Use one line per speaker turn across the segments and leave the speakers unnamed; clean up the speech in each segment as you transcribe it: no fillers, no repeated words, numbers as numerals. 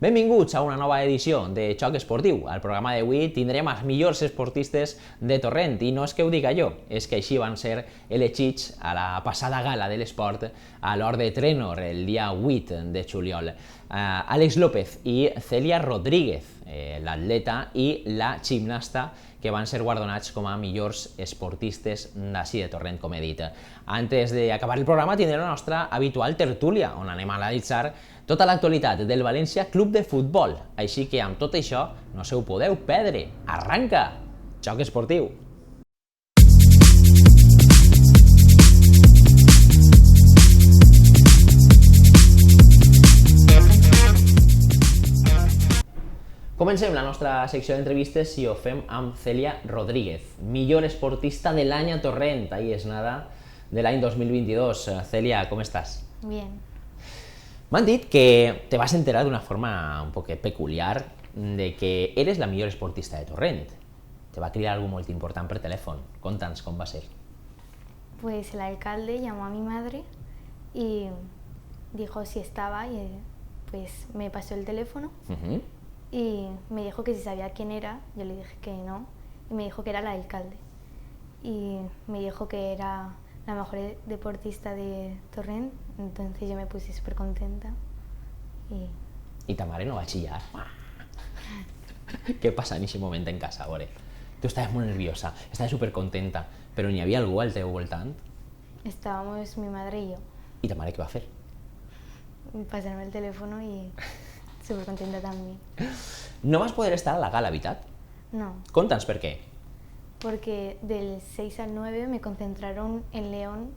Benvinguts a una nova edició de Xoc Esportiu. Al programa d'avui tindrem els millors esportistes de Torrent, i no és que ho diga jo, és que així van ser elegits a la passada gala de l'esport a l'Hort de Trenor el dia 8 de juliol. Àlex López i Celia Rodríguez, l'atleta i la gimnasta, que van ser guardonats com a millors esportistes d'ací de Torrent, com he dit. Antes d'acabar el programa tindrem la nostra habitual tertúlia, on anem a analitzar tota l'actualitat del València Club de Futbol. Així que amb tot això no se ho podeu perdre. Arranca! Xoc Esportiu! Comencem la nostra secció d'entrevistes i ho fem amb Celia Rodríguez, millor esportista de l'any a Torrent. Ahí es nada, de l'any 2022. Celia, ¿cómo estás?
Bien.
M'han dit que te vas enterar d'una forma un poc peculiar de que eres la millor esportista de Torrent. Te va cridar algo molt important per telèfon. Conta'ns com va ser.
Pues el alcalde llamó a mi madre y dijo si estaba y pues me pasó el teléfono y me dijo que si sabía quién era. Yo le dije que no y me dijo que era el alcalde y me dijo que era la mejor deportista de Torrent. Entonces yo me puse súper contenta
I ta mare no va xillar? Què passa en aquest moment en casa, a veure? Tu estaves molt nerviosa, estaves supercontenta, però n'hi havia algú al teu voltant?
estábamos mi madre y yo.
I ta mare què va fer?
Pasarme el teléfono y súper contenta también.
No vas poder estar a la gala, veritat?
No,
Conta'ns per què.
porque del 6 al 9 me concentraron en León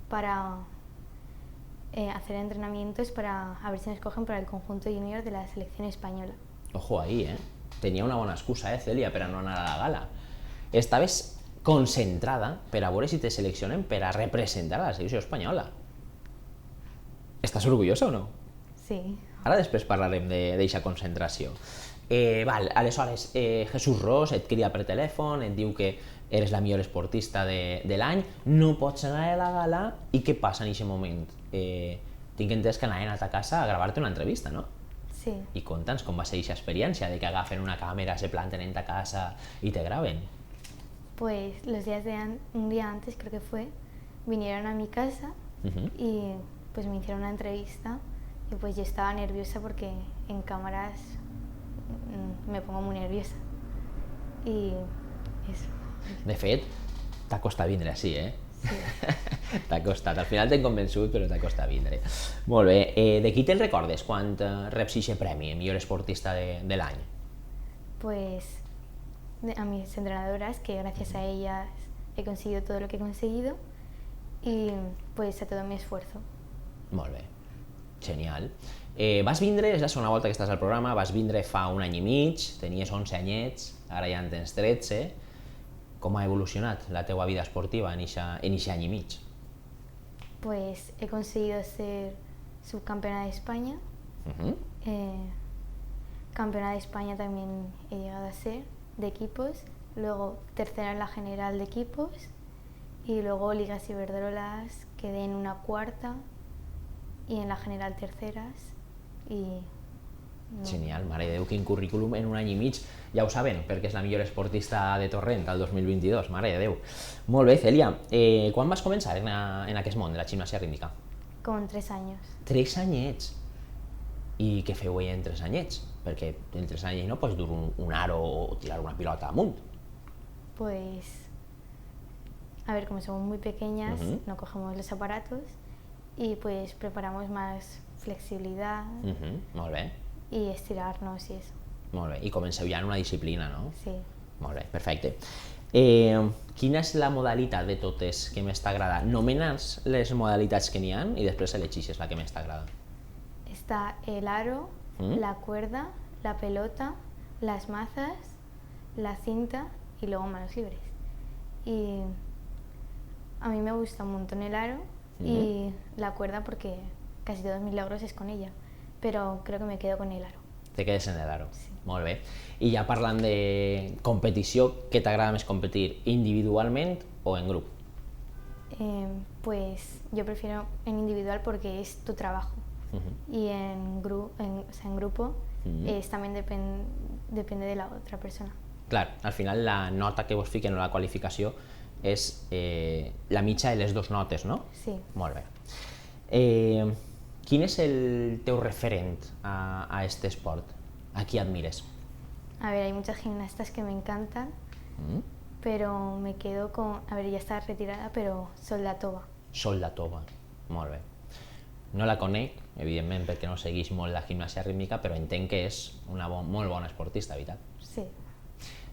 para hacer entrenamientos para a ver si me escogen para el conjunto junior de la selección española.
Ojo ahí, Tenia una bona excusa, Celia, per a no anar a la gala. Estaves concentrada per a veure si te seleccionen per a representar a la selecció espanyola. Estàs orgullosa o no?
Sí,
Ara després parlarem d'eixa concentració. Aleshores, Jesús Ros et crida per telèfon, et diu que eres la millor esportista de l'any, no pots anar a la gala, i què passa en aquest moment? Tinc entès que anaven a ta casa a gravar-te una entrevista, no?
sí.
I conta'ns com va ser aquesta experiència de que agafen una càmera, se planten en ta casa i te graven.
Pues un día antes creo que fue, vinieron a mi casa y pues me hicieron una entrevista y pues yo estaba nerviosa porque en cámaras me pongo muy nerviosa y eso.
De fet, t'ha costat vindre així,
Sí.
T'ha costat. Al final t'hem convençut, però t'ha costat vindre. Molt bé. De qui te'n recordes quan reps aquest premi, millor esportista de l'any?
Pues a mis entrenadoras, que gracias a ellas he conseguido todo lo que he conseguido y pues a todo mi esfuerzo.
Molt bé. Genial. Vas vindre, és la segona volta que estàs al programa, vas vindre fa un any i mig, tenies 11 anyets, ara ja en tens 13. Com ha evolucionat la teua vida esportiva en aquest any i mig?
Pues he conseguido ser subcampeona de España, campeona de España también he llegado a ser, de equipos, luego tercera en la general de equipos y luego ligas Iberdrolas quedé en una cuarta y en la general terceras y...
Genial, mare de Déu, quin currículum en un any i mig. Ja ho saben, perquè és la millor esportista de Torrent al 2022, mare de Déu. Molt bé, Celia, quan vas començar en aquest món de la gimnàsia rítmica?
Con 3 años.
3 anyets. I què feu en 3 anyets? Perquè en 3 anyets no pots dur un aro o tirar una pilota amunt.
Pues, a ver, como somos muy pequeñas, no cogemos los aparatos y pues preparamos más flexibilidad
Molt bé.
y estirarnos y eso.
Molt bé. I comenceu ja en una disciplina, no?
Sí.
Molt bé, perfecte. Quina és la modalitat de totes que més t'agrada? Nomenes les modalitats que n'hi ha i després elegixes la que més t'agrada.
Está el aro, la cuerda, la pelota, las mazas, la cinta y luego manos libres. Y a mí me gusta un montón el aro y la cuerda porque casi todos mis logros es con ella, pero creo que me quedo con el aro.
Te quedes en el aro.
Sí.
Molt bé. I ja parlant de competició, què t'agrada més competir, individualment o en grup?
Pues yo prefiero en individual porque es tu trabajo y en grupo también depende de la otra persona.
Clar, al final la nota que vos fiquen o la qualificació és la mitja de les dues notes, no?
Sí.
Molt bé. Quin és el teu referent a este esport? A qui admires?
A ver, hay muchas gimnastas que me encantan, pero me quedo con... A ver, ya está retirada, pero Soldatova.
Soldatova, molt bé. No la conec, evidentment, perquè no segueix molt la gimnàsia rítmica, però entenc que és una molt bona esportista, veritat?
Sí.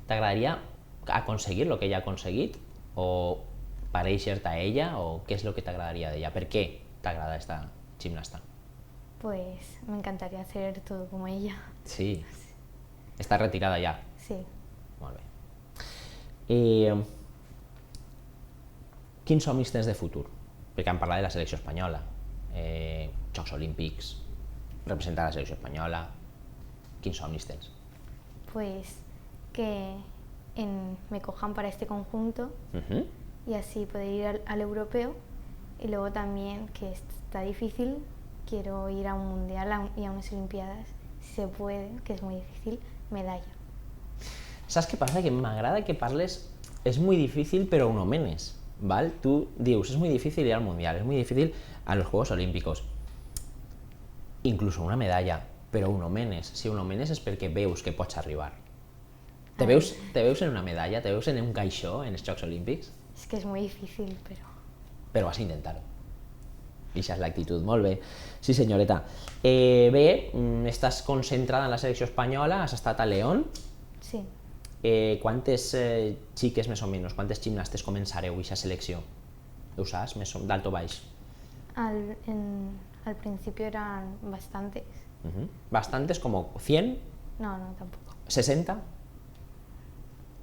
T'agradaria aconseguir el que ella ha aconseguit o pareixer-te a ella o què és el que t'agradaria d'ella? Per què t'agrada esta gimnasta?
Pues me encantaría hacer todo como ella.
Sí. Està retirada ja?
Sí.
Molt bé. Quins somnis tens de futur? Perquè hem parlat de la selecció espanyola, Jocs Olímpics, representar la selecció espanyola. Quins somnis tens?
Pues que me cojan para este conjunto y así poder ir al europeo, y luego también, que está difícil, quiero ir a un mundial y a unas olimpiadas, si se puede, que es muy difícil, medalla.
Saps què passa? Que m'agrada que parles, és muy difícil però ho menes, ¿vale? Tu dius, és muy difícil ir al mundial, és muy difícil a los Juegos Olímpicos, incluso una medalla, però ho menes. Si ho menes és perquè veus que pots arribar. Te veus en una medalla? Te veus en un caixó en els Jocs Olímpics?
Es que es muy difícil,
Però vas a intentar-ho. I això és l'actitud, molt bé. Sí, senyoreta. Bé, estàs concentrada en la selecció espanyola, has estat a León.
Sí.
Quantes xiques més o menys, quantes gimnastes començareu aquesta selecció? Ho saps, d'alt o baix?
Al principio eran bastantes.
¿Bastantes? ¿Como 100?
No, tampoco.
¿60?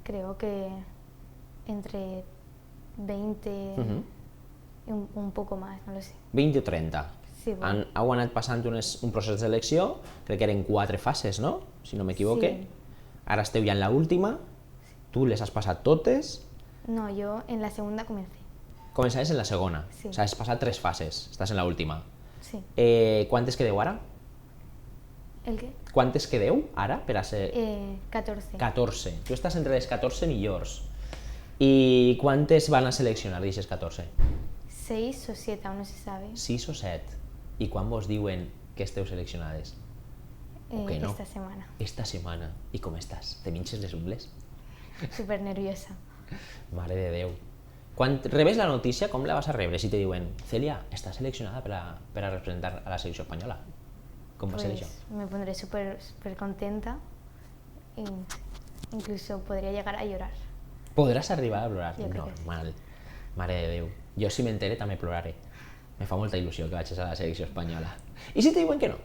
Creo que entre 20 y un poco más, no lo sé.
20 o 30?
Sí, bueno.
Heu anat passant un procés de selecció, crec que eren 4 fases, no? Si no m'equivoque.
Sí.
Ara esteu ja en l'última, tu les has passat totes.
No, yo en la segunda comencé.
Començaves en la segona,
Sí.
o sigui, has passat 3 fases, estàs en l'última.
Sí.
Quantes quedeu ara?
¿El qué?
Quantes quedeu ara per a ser...
14.
14. Tu estàs entre les 14 millors. I quantes van a seleccionar d'aquestes 14?
6 o 7, aún no se sabe.
6 o 7. I quan vos diuen que esteu seleccionades? que no?
Esta semana.
Esta setmana. I com estàs? Te minxes les ungles?
Súper nerviosa.
Mare de Déu. Quan rebes la notícia, com la vas a rebre? Si te diuen, Celia, estàs seleccionada per a representar a la selecció espanyola. Com va ser això?
Me pondré súper contenta e incluso podría llegar a llorar.
Podràs arribar a plorar?
Jo crec que sí.
Normal. Mare de Déu. Jo si m'entere també ploraré. Me fa molta il·lusió que vagis a la selecció espanyola. I si te diuen que no?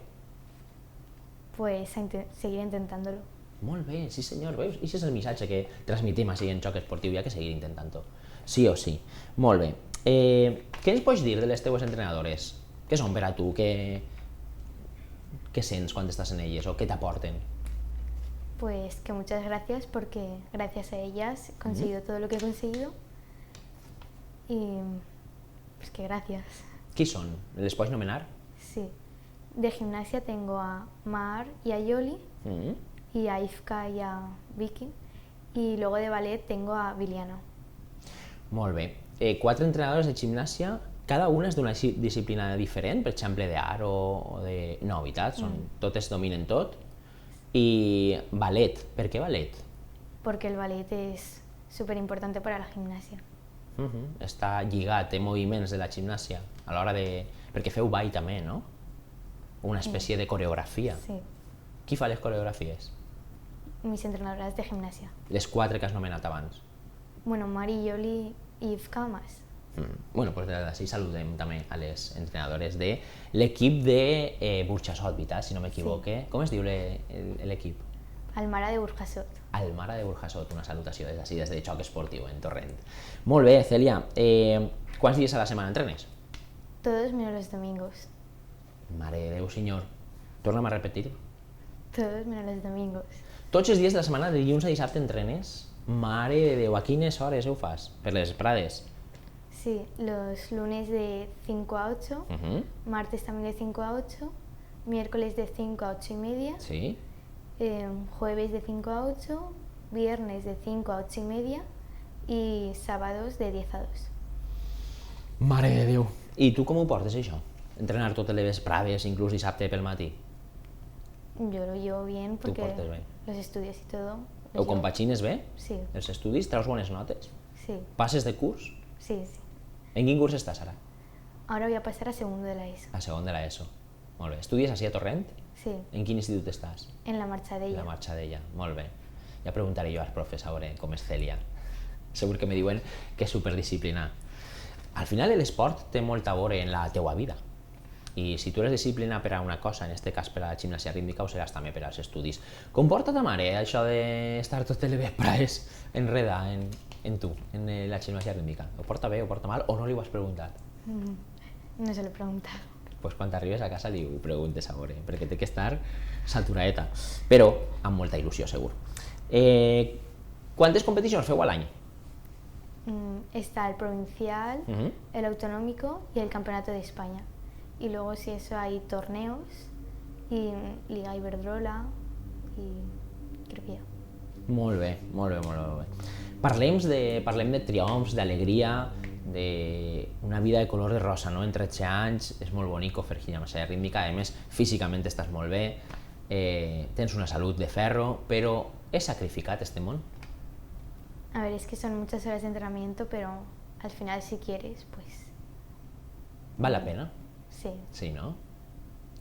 Pues seguir intentándolo.
Molt bé, sí senyor, veus? I això és el missatge que transmitim així en Xoc Esportiu, hi ha que seguir intentant-ho. Sí o sí. Molt bé. Què ens pots dir de les teues entrenadores? Què són per a tu? Què sents quan estàs en elles o què t'aporten?
Pues que muchas gracias, porque gracias a ellas he conseguido todo lo que he conseguido. Y pues que gracias.
Qui són? Les pots nomenar?
Sí. De gimnasia tengo a Mar y a Yoli, y a Ifka y a Vicky. Y luego de ballet tengo a Viliana.
Molt bé. 4 entrenadors de gimnàsia, cada una és d'una disciplina diferent, per exemple d'art o de... No, veritat, totes dominen tot. I ballet, per què ballet?
Porque el ballet es súper importante para la gimnasia.
Està lligat, té moviments de la gimnàsia a l'hora de... Perquè feu ball també, no? Una espècie de coreografia.
Sí.
Qui fa les coreografies?
Mis entrenadoras de gimnasia.
Les 4 que has nomenat abans.
Bueno, Mari, Yoli y Ifka más.
Bueno, pues així saludem també a les entrenadores de l'equip de Burxassot, veritat, si no m'equivoque. Sí. Com es diu l'equip?
Almara de Burjasot.
Almara de Burjasot, una salutació des d'ací, des de Xoc Esportiu, en Torrent. Molt bé, Celia. Quants dies a la setmana entrenes?
Todos menos los domingos.
Mare de Déu, senyor. Torna'm a repetir.
Todos menos los domingos.
Tots els dies de la setmana, de dilluns a dissabte, entrenes? Mare de Déu, a quines hores ho fas? Per les prades?
Sí, los lunes de 5 a 8, martes también de 5 a 8, miércoles de 5 a 8 y media,
Sí.
jueves de 5 a 8, viernes de 5 a 8 y media y sábados de 10 a 2.
Mare de Déu! I tu com ho portes, això? Entrenar totes les vesprades, inclús dissabte pel matí?
Yo lo llevo bien
Tu
porque
portes bé.
los estudios y todo.
Ho
los llevo-
compagines bé?
Sí,
Els estudis? Treus bones notes?
sí,
Passes de curs?
sí, sí.
En quin curs estàs ara?
Ahora voy a pasar a segundo de la ESO.
A segon de l'ESO. Molt bé. Estudies així a Torrent?
Sí,
En quin institut estàs?
en la marcha de
La
ella.
marxa d'ella. Molt bé. Ja preguntaré jo als profes a veure com és Cèlia. Segur que me diuen que és superdisciplinat. Al final l'esport té molta a veure en la teua vida. I si tu eres disciplinat per a una cosa, en aquest cas per a la gimnàsia rítmica, ho seràs també per als estudis. Com porta ta mare això d'estar totes les vesprades enreda en tu, en la gimnàsia rítmica? Ho porta bé, ho porta mal, o no li ho has preguntat?
No se lo he preguntado.
Pues quan arribes a casa li ho preguntes a veure, perquè té que estar saturaeta, però amb molta il·lusió, segur. Quantes competicions feu a l'any?
Está el provincial,
Mhm.
el autonómico y el campeonato de España. Y luego si eso hay torneos y Liga Iberdrola y creo que ya.
Molt bé, molt bé, molt bé. Parlem de triomfs, d'alegria, d'una vida de color de rosa, no? En 13 anys és molt bonic fer gimnàsia rítmica, a més físicament estàs molt bé, tens una salut de ferro, però és sacrificat este món?
A ver, es que son muchas horas de entrenamiento, pero al final si quieres, pues
Val la pena?
sí.
Sí, no?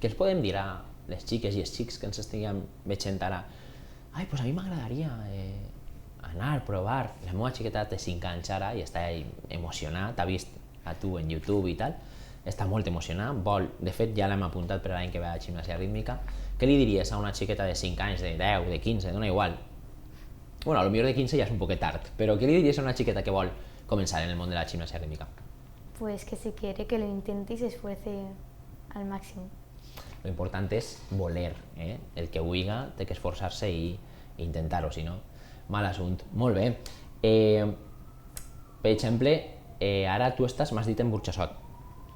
Què els podem dir a les xiques i els xics que ens estiguem veient ara? Ai, doncs a mi m'agradaria anar, provar. La meva xiqueta té 5 anys ara i està emocionada, t'ha vist a tu en YouTube i tal, està molt emocionada, vol, de fet ja l'hem apuntat per l'any que ve a gimnàsia rítmica. Què li diries a una xiqueta de 5 anys, de 10, de 15, dona igual? Bueno, potser de 15 ja és un poquet tard, però què li diries a una xiqueta que vol començar en el món de la gimnàsia rítmica?
Pues que si quiere que lo intente y se esfuerce al máximo.
Lo important és voler, el que vulga té que esforçar-se i intentar-ho, si no, mal assunt. Molt bé. Per exemple, ara tu estàs, m'has dit, en Burxassot.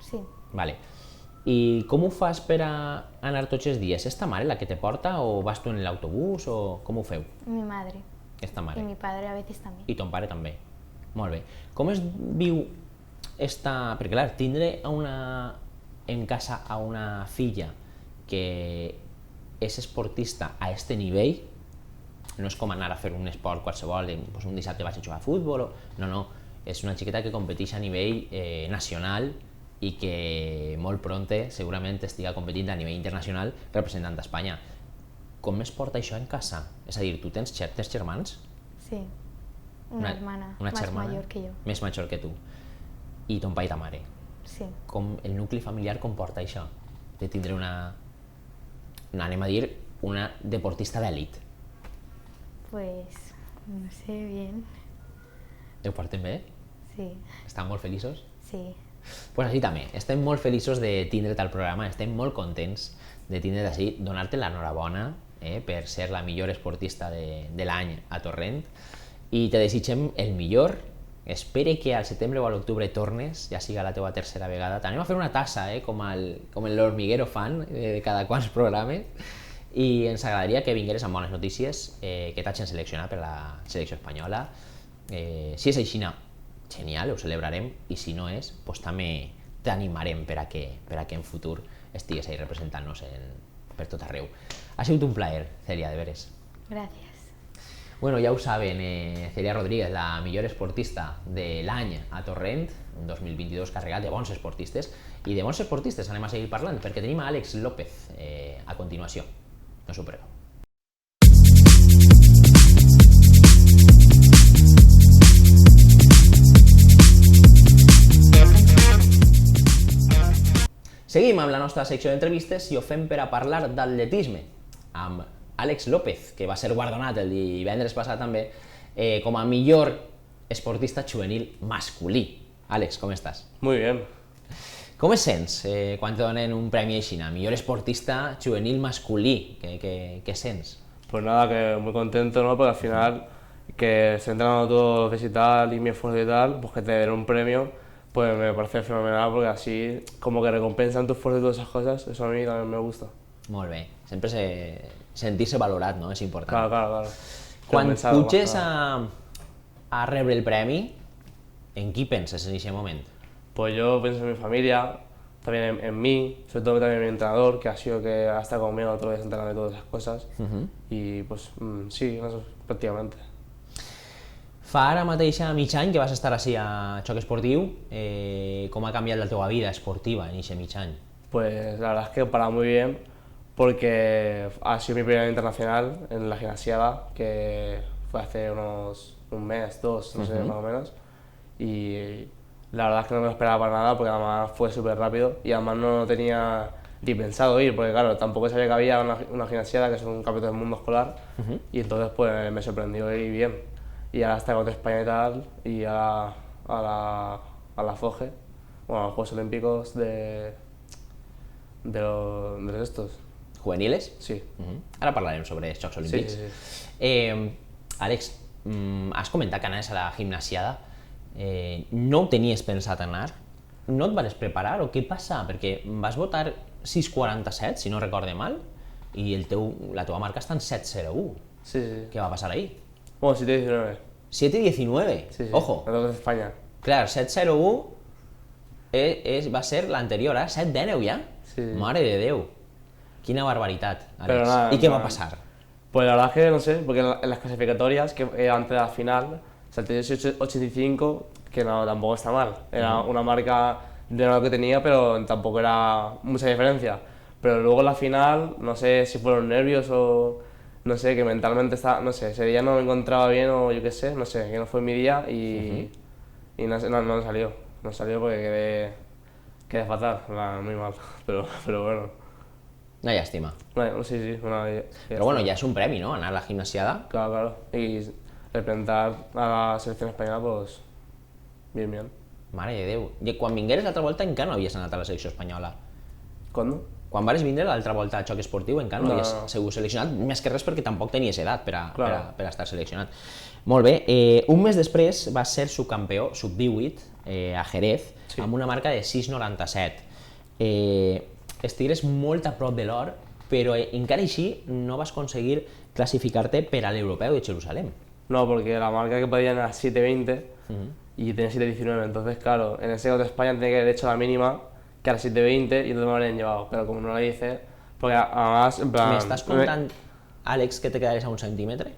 Sí,
Vale. I com ho fas per a anar tots els dies? És ta mare la que te porta o vas tu en l'autobús o com ho feu?
mi madre
És ta
y
mare.
mi padre a veces también.
I ton pare també. Molt bé. Com es viu esta... Perquè clar, tindre en casa a una filla que és esportista a este nivell no és com anar a fer un esport qualsevol, doncs un dissabte vaig a jugar a futbol, no, és una xiqueta que competeix a nivell nacional i que molt pronte segurament estiga competint a nivell internacional representant Espanya. Com es porta això en casa? És a dir, tu tens germans?
Sí, una hermana
una
más
germana
mayor que yo.
més major que tu. I ton pare i ta mare.
Sí,
Com el nucli familiar comporta això? De tindre anem a dir, una deportista d'elit.
pues no sé bien.
Ho porten bé?
Sí,
Estan molt feliços?
sí.
Pues així també, estem molt feliços de tindre't al programa, estem molt contents de tindre't així, donar-te l'enhorabona per ser la millor esportista de l'any a Torrent i te desitgem el millor. Espere que al setembre o a l'octubre tornes, ja siga la teva tercera vegada. T'anem a fer una tassa, com l'Hormiguero fan de cada quants programes, i ens agradaria que vingueres amb bones notícies, que t'hagin seleccionat per la selecció espanyola. Si és així, genial, ho celebrarem, i si no és, doncs també t'animarem per a que en futur estigues ahí representant-nos per tot arreu. Ha sigut un plaer, Cèlia, de veres.
Gracias.
Bueno, ja ho saben, Cèlia Rodríguez, la millor esportista de l'any a Torrent, un 2022 carregat de bons esportistes, i de bons esportistes anem a seguir parlant, perquè tenim a Àlex López a continuació. No s'ho perdeu. Seguim amb la nostra secció d'entrevistes i ho fem per a parlar d'atletisme amb Àlex López, que va ser guardonat el divendres passat també com a millor esportista juvenil masculí. Àlex, com estàs?
Muy bien.
Com es sents quan te donen un premi així, millor esportista juvenil masculí? Què sents?
Pues nada, que muy contento, ¿no? Porque al final que esté entrenando todos los días y tal, y mi esfuerzo y tal, pues que te den un premio, pues me parece fenomenal porque así como que recompensan tu esfuerzo y todas esas cosas, eso a mí también me gusta.
Molt bé. Sempre sentir-se valorat, no? És important.
Claro.
Quan
Pensar,
puges a rebre el premi, en qui penses en aquest moment?
Pues yo pienso en mi familia, también en mí, sobre todo también en mi entrenador, que ha sido que ha estado conmigo todos los días entrenando y todas esas cosas. Y pues sí, eso prácticamente.
Fa ara mateix mig any que vas estar així a Xoc Esportiu, com ha canviat la teva vida esportiva en aquest mig any?
Pues la verdad es que para muy bien, porque ha sido mi primera internacional en la gimnasiada, que fue hace un mes, dos, no sé, más o menos. Y la verdad es que no me lo esperaba para nada, porque además fue súper rápido y además no tenía ni pensado ir, porque claro, tampoco sabía que había una gimnasiada, que es un campeonato del mundo escolar, y entonces pues me sorprendió ir bien. Y ahora está contra España y tal, y a la FOGE, bueno, a los Juegos Olímpicos de estos.
Juveniles?
Sí.
Ara parlarem sobre els Jocs Olímpics.
Sí.
Àlex, has comentat que anaves a la gimnasiada. No ho tenies pensat anar? No et vas preparar o què passa? Perquè vas votar 6.47, si no recorde mal, i la teva marca està en 7.01.
Sí.
Què va passar ahí?
Bueno, 7-19.
7.19?
Sí.
Ojo.
La de España.
Clar, 7.01 va ser l'anterior, 7.19 ja?
Sí.
Mare de Déu. Quina barbaritat, Àlex.
Pero nada,
¿Y qué va a
nada.
pasar?
Pues la verdad es que no sé, porque en las clasificatorias, que antes de la final, salté 85, que no, tampoco está mal. Era una marca de lo que tenía, pero tampoco era mucha diferencia. Pero luego en la final, no sé si fueron nervios o no sé, que mentalmente estaba, no sé, ese día no me encontraba bien o yo qué sé, no sé, que no fue mi día y no salió. No salió porque quedé fatal, muy mal, pero bueno.
Una llàstima.
Bueno, sí,
Però bueno, ja és un premi, no? Anar a la gimnasiada.
Claro. Y representar a la selección española, pues bien.
Mare de Déu. I quan vingueres l'altra volta encara no havies anat a la selecció espanyola.
¿Cuándo?
Quan vares vindre l'altra volta a Xoc Esportiu encara no
No.
havies sigut seleccionat, més que res perquè tampoc tenies edat per a estar seleccionat. Molt bé, un mes després vas ser subcampió, sub-18, a Jerez, amb una marca de 6.97. Estigues molt a prop de l'or, però encara així no vas aconseguir classificar-te per a l'Europeu de Jerusalén.
No, porque la marca que pedían era 7.20 y tenía 7.19, entonces claro, en ese de España tenía que haber hecho la mínima, que era 7.20 y entonces me lo habrían llevado, pero como no la hice, porque además, en plan...
M'estàs contant, Àlex, que te quedares a un centímetre?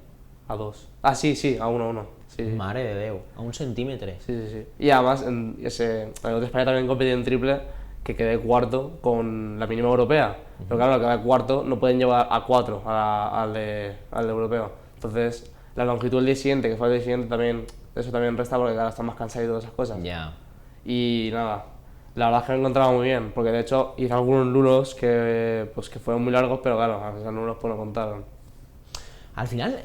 A 2. Ah, sí, a 1. Sí.
Mare de Déu, a un centímetre.
Sí. Y además, en el de España también competí en triple, que quedé cuarto con la mínima europea. Pero claro, el que va cuarto no pueden llevar a 4 al de europeo. Entonces, la longitud del día siguiente, que fue el día siguiente, también, eso también resta porque claro, estás más cansado y todas esas cosas.
Ya.
Y nada, la verdad es que me encontraba muy bien, porque de hecho hice algunos nulos que fueron muy largos, pero claro, a esos nulos pues no contaron.
Al final,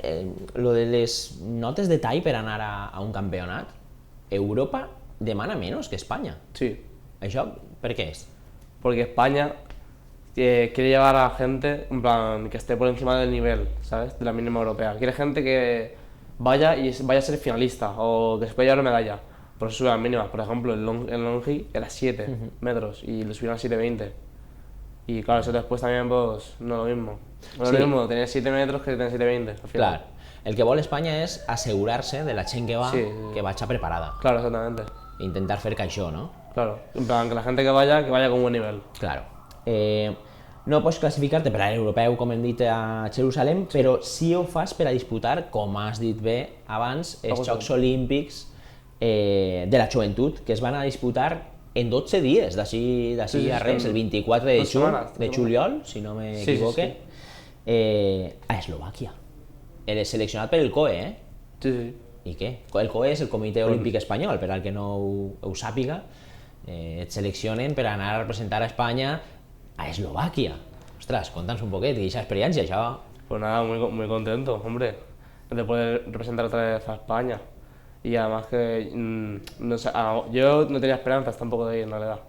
lo de les notes de tall per anar a un campionat, Europa demana menos que Espanya.
Sí.
Això per què és?
Porque España quiere llevar a gente en plan, que esté por encima del nivel, ¿sabes? De la mínima europea. Quiere gente que vaya a ser finalista o que se pueda llevar medalla. Por eso suben las mínimas. Por ejemplo, el longi era 7 metros y lo subieron a 7.20. Y claro, eso después también pues no es lo mismo. No es lo mismo tener 7 metros que tener 7.20 al final.
Clar, el que vol Espanya és assegurar-se de la gent que va, que vagi preparada.
Claro, exactamente.
Intentar fer que això, no?
Claro, en plan, que la gente que vaya con buen nivel.
Claro. No pots classificar-te per a l'europeu, com hem dit, a Jerusalem, però sí ho fas per a disputar, com has dit bé abans, els Jocs Olímpics de la joventut, que es van a disputar en 12 dies, d'ací a res, el 24 de juliol, si no m'equivoque, a Eslovàquia. Eres seleccionat per el COE, eh?
Sí.
I què? El COE és el Comitè Olímpic Espanyol, per al que no ho sàpiga, et seleccionen per anar a representar a Espanya a Eslovàquia. Ostras, conta'ns un poquet, i aquesta experiència, això...
Pues nada, muy contento, hombre, de poder representar otra vez a España. Y además que, no sé, yo no tenía esperanzas tampoco de ir en realidad.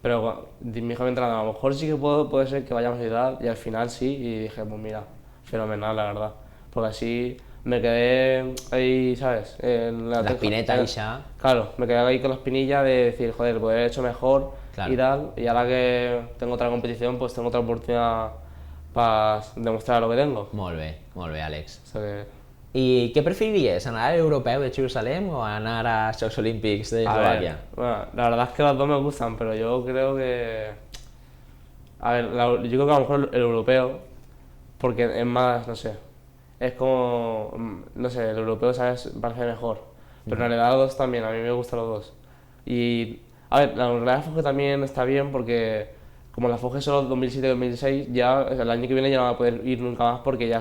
Pero mi hijo me entrenaba, a lo mejor sí que puede ser que vayamos y tal, y al final sí, y dije, pues mira, fenomenal la verdad. Porque así me quedé ahí, ¿sabes?
La espineta esa.
Claro, me quedé ahí con la espinilla de decir, joder, lo podría haber hecho mejor y tal. Y ahora que tengo otra competición, pues tengo otra oportunidad para demostrar lo que tengo.
Molt bé, Àlex.
O sea que,
I què preferiries, anar a l'Europeu de Jerusalén o anar a Jocs Olímpics de
a
Eslovaquia?
ver, bueno, la verdad es que los dos me gustan, pero yo creo que... A ver, yo creo que a lo mejor el europeo, porque es más, no sé, es como, no sé, el europeo, ¿sabes? Parece mejor. Pero en realidad los dos también, a mí me gustan los dos. Y, a ver, la realidad FOGE también está bien porque como la FOGE solo 2007-2016, ya el año que viene ya no voy a poder ir nunca más porque ya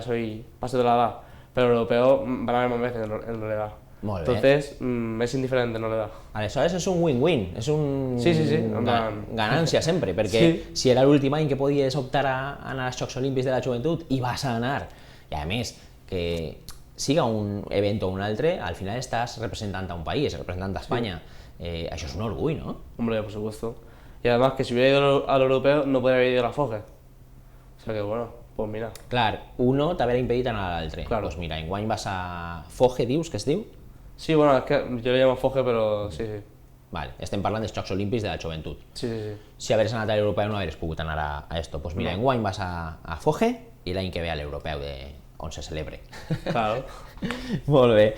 paso de la edad. Pero el europeo van a haber más veces en realidad.
Molt bé.
Entonces, es indiferente en realidad.
Aleshores és un win-win, és un...
Sí, en plan-
ganància sempre, perquè
Sí.
si era l'últim any que podies optar a anar als Jocs Olímpics de la Joventut i vas a anar, i a més, que siga un event o un altre, al final estàs representant a un país, representant a Espanya. Això és un orgull, no?
Hombre, por supuesto. Y además que si hubiera ido al europeo no podría haber ido a la FOGE. O sea que bueno, pues mira.
Clar, uno t'haver impedit anar a l'altre.
Claro.
Doncs mira, enguany vas a FOGE, dius que es diu?
Sí, bueno, es que yo le llamo FOGE, pero sí.
Vale, estem parlant dels Jocs Olímpics de la Joventut.
Sí.
Si hagués anat a l'europeu no hauries pogut anar a esto. Pues mira,
No.
enguany vas a FOGE i l'any que ve a l'europeu on se celebre.
Claro.
Molt bé.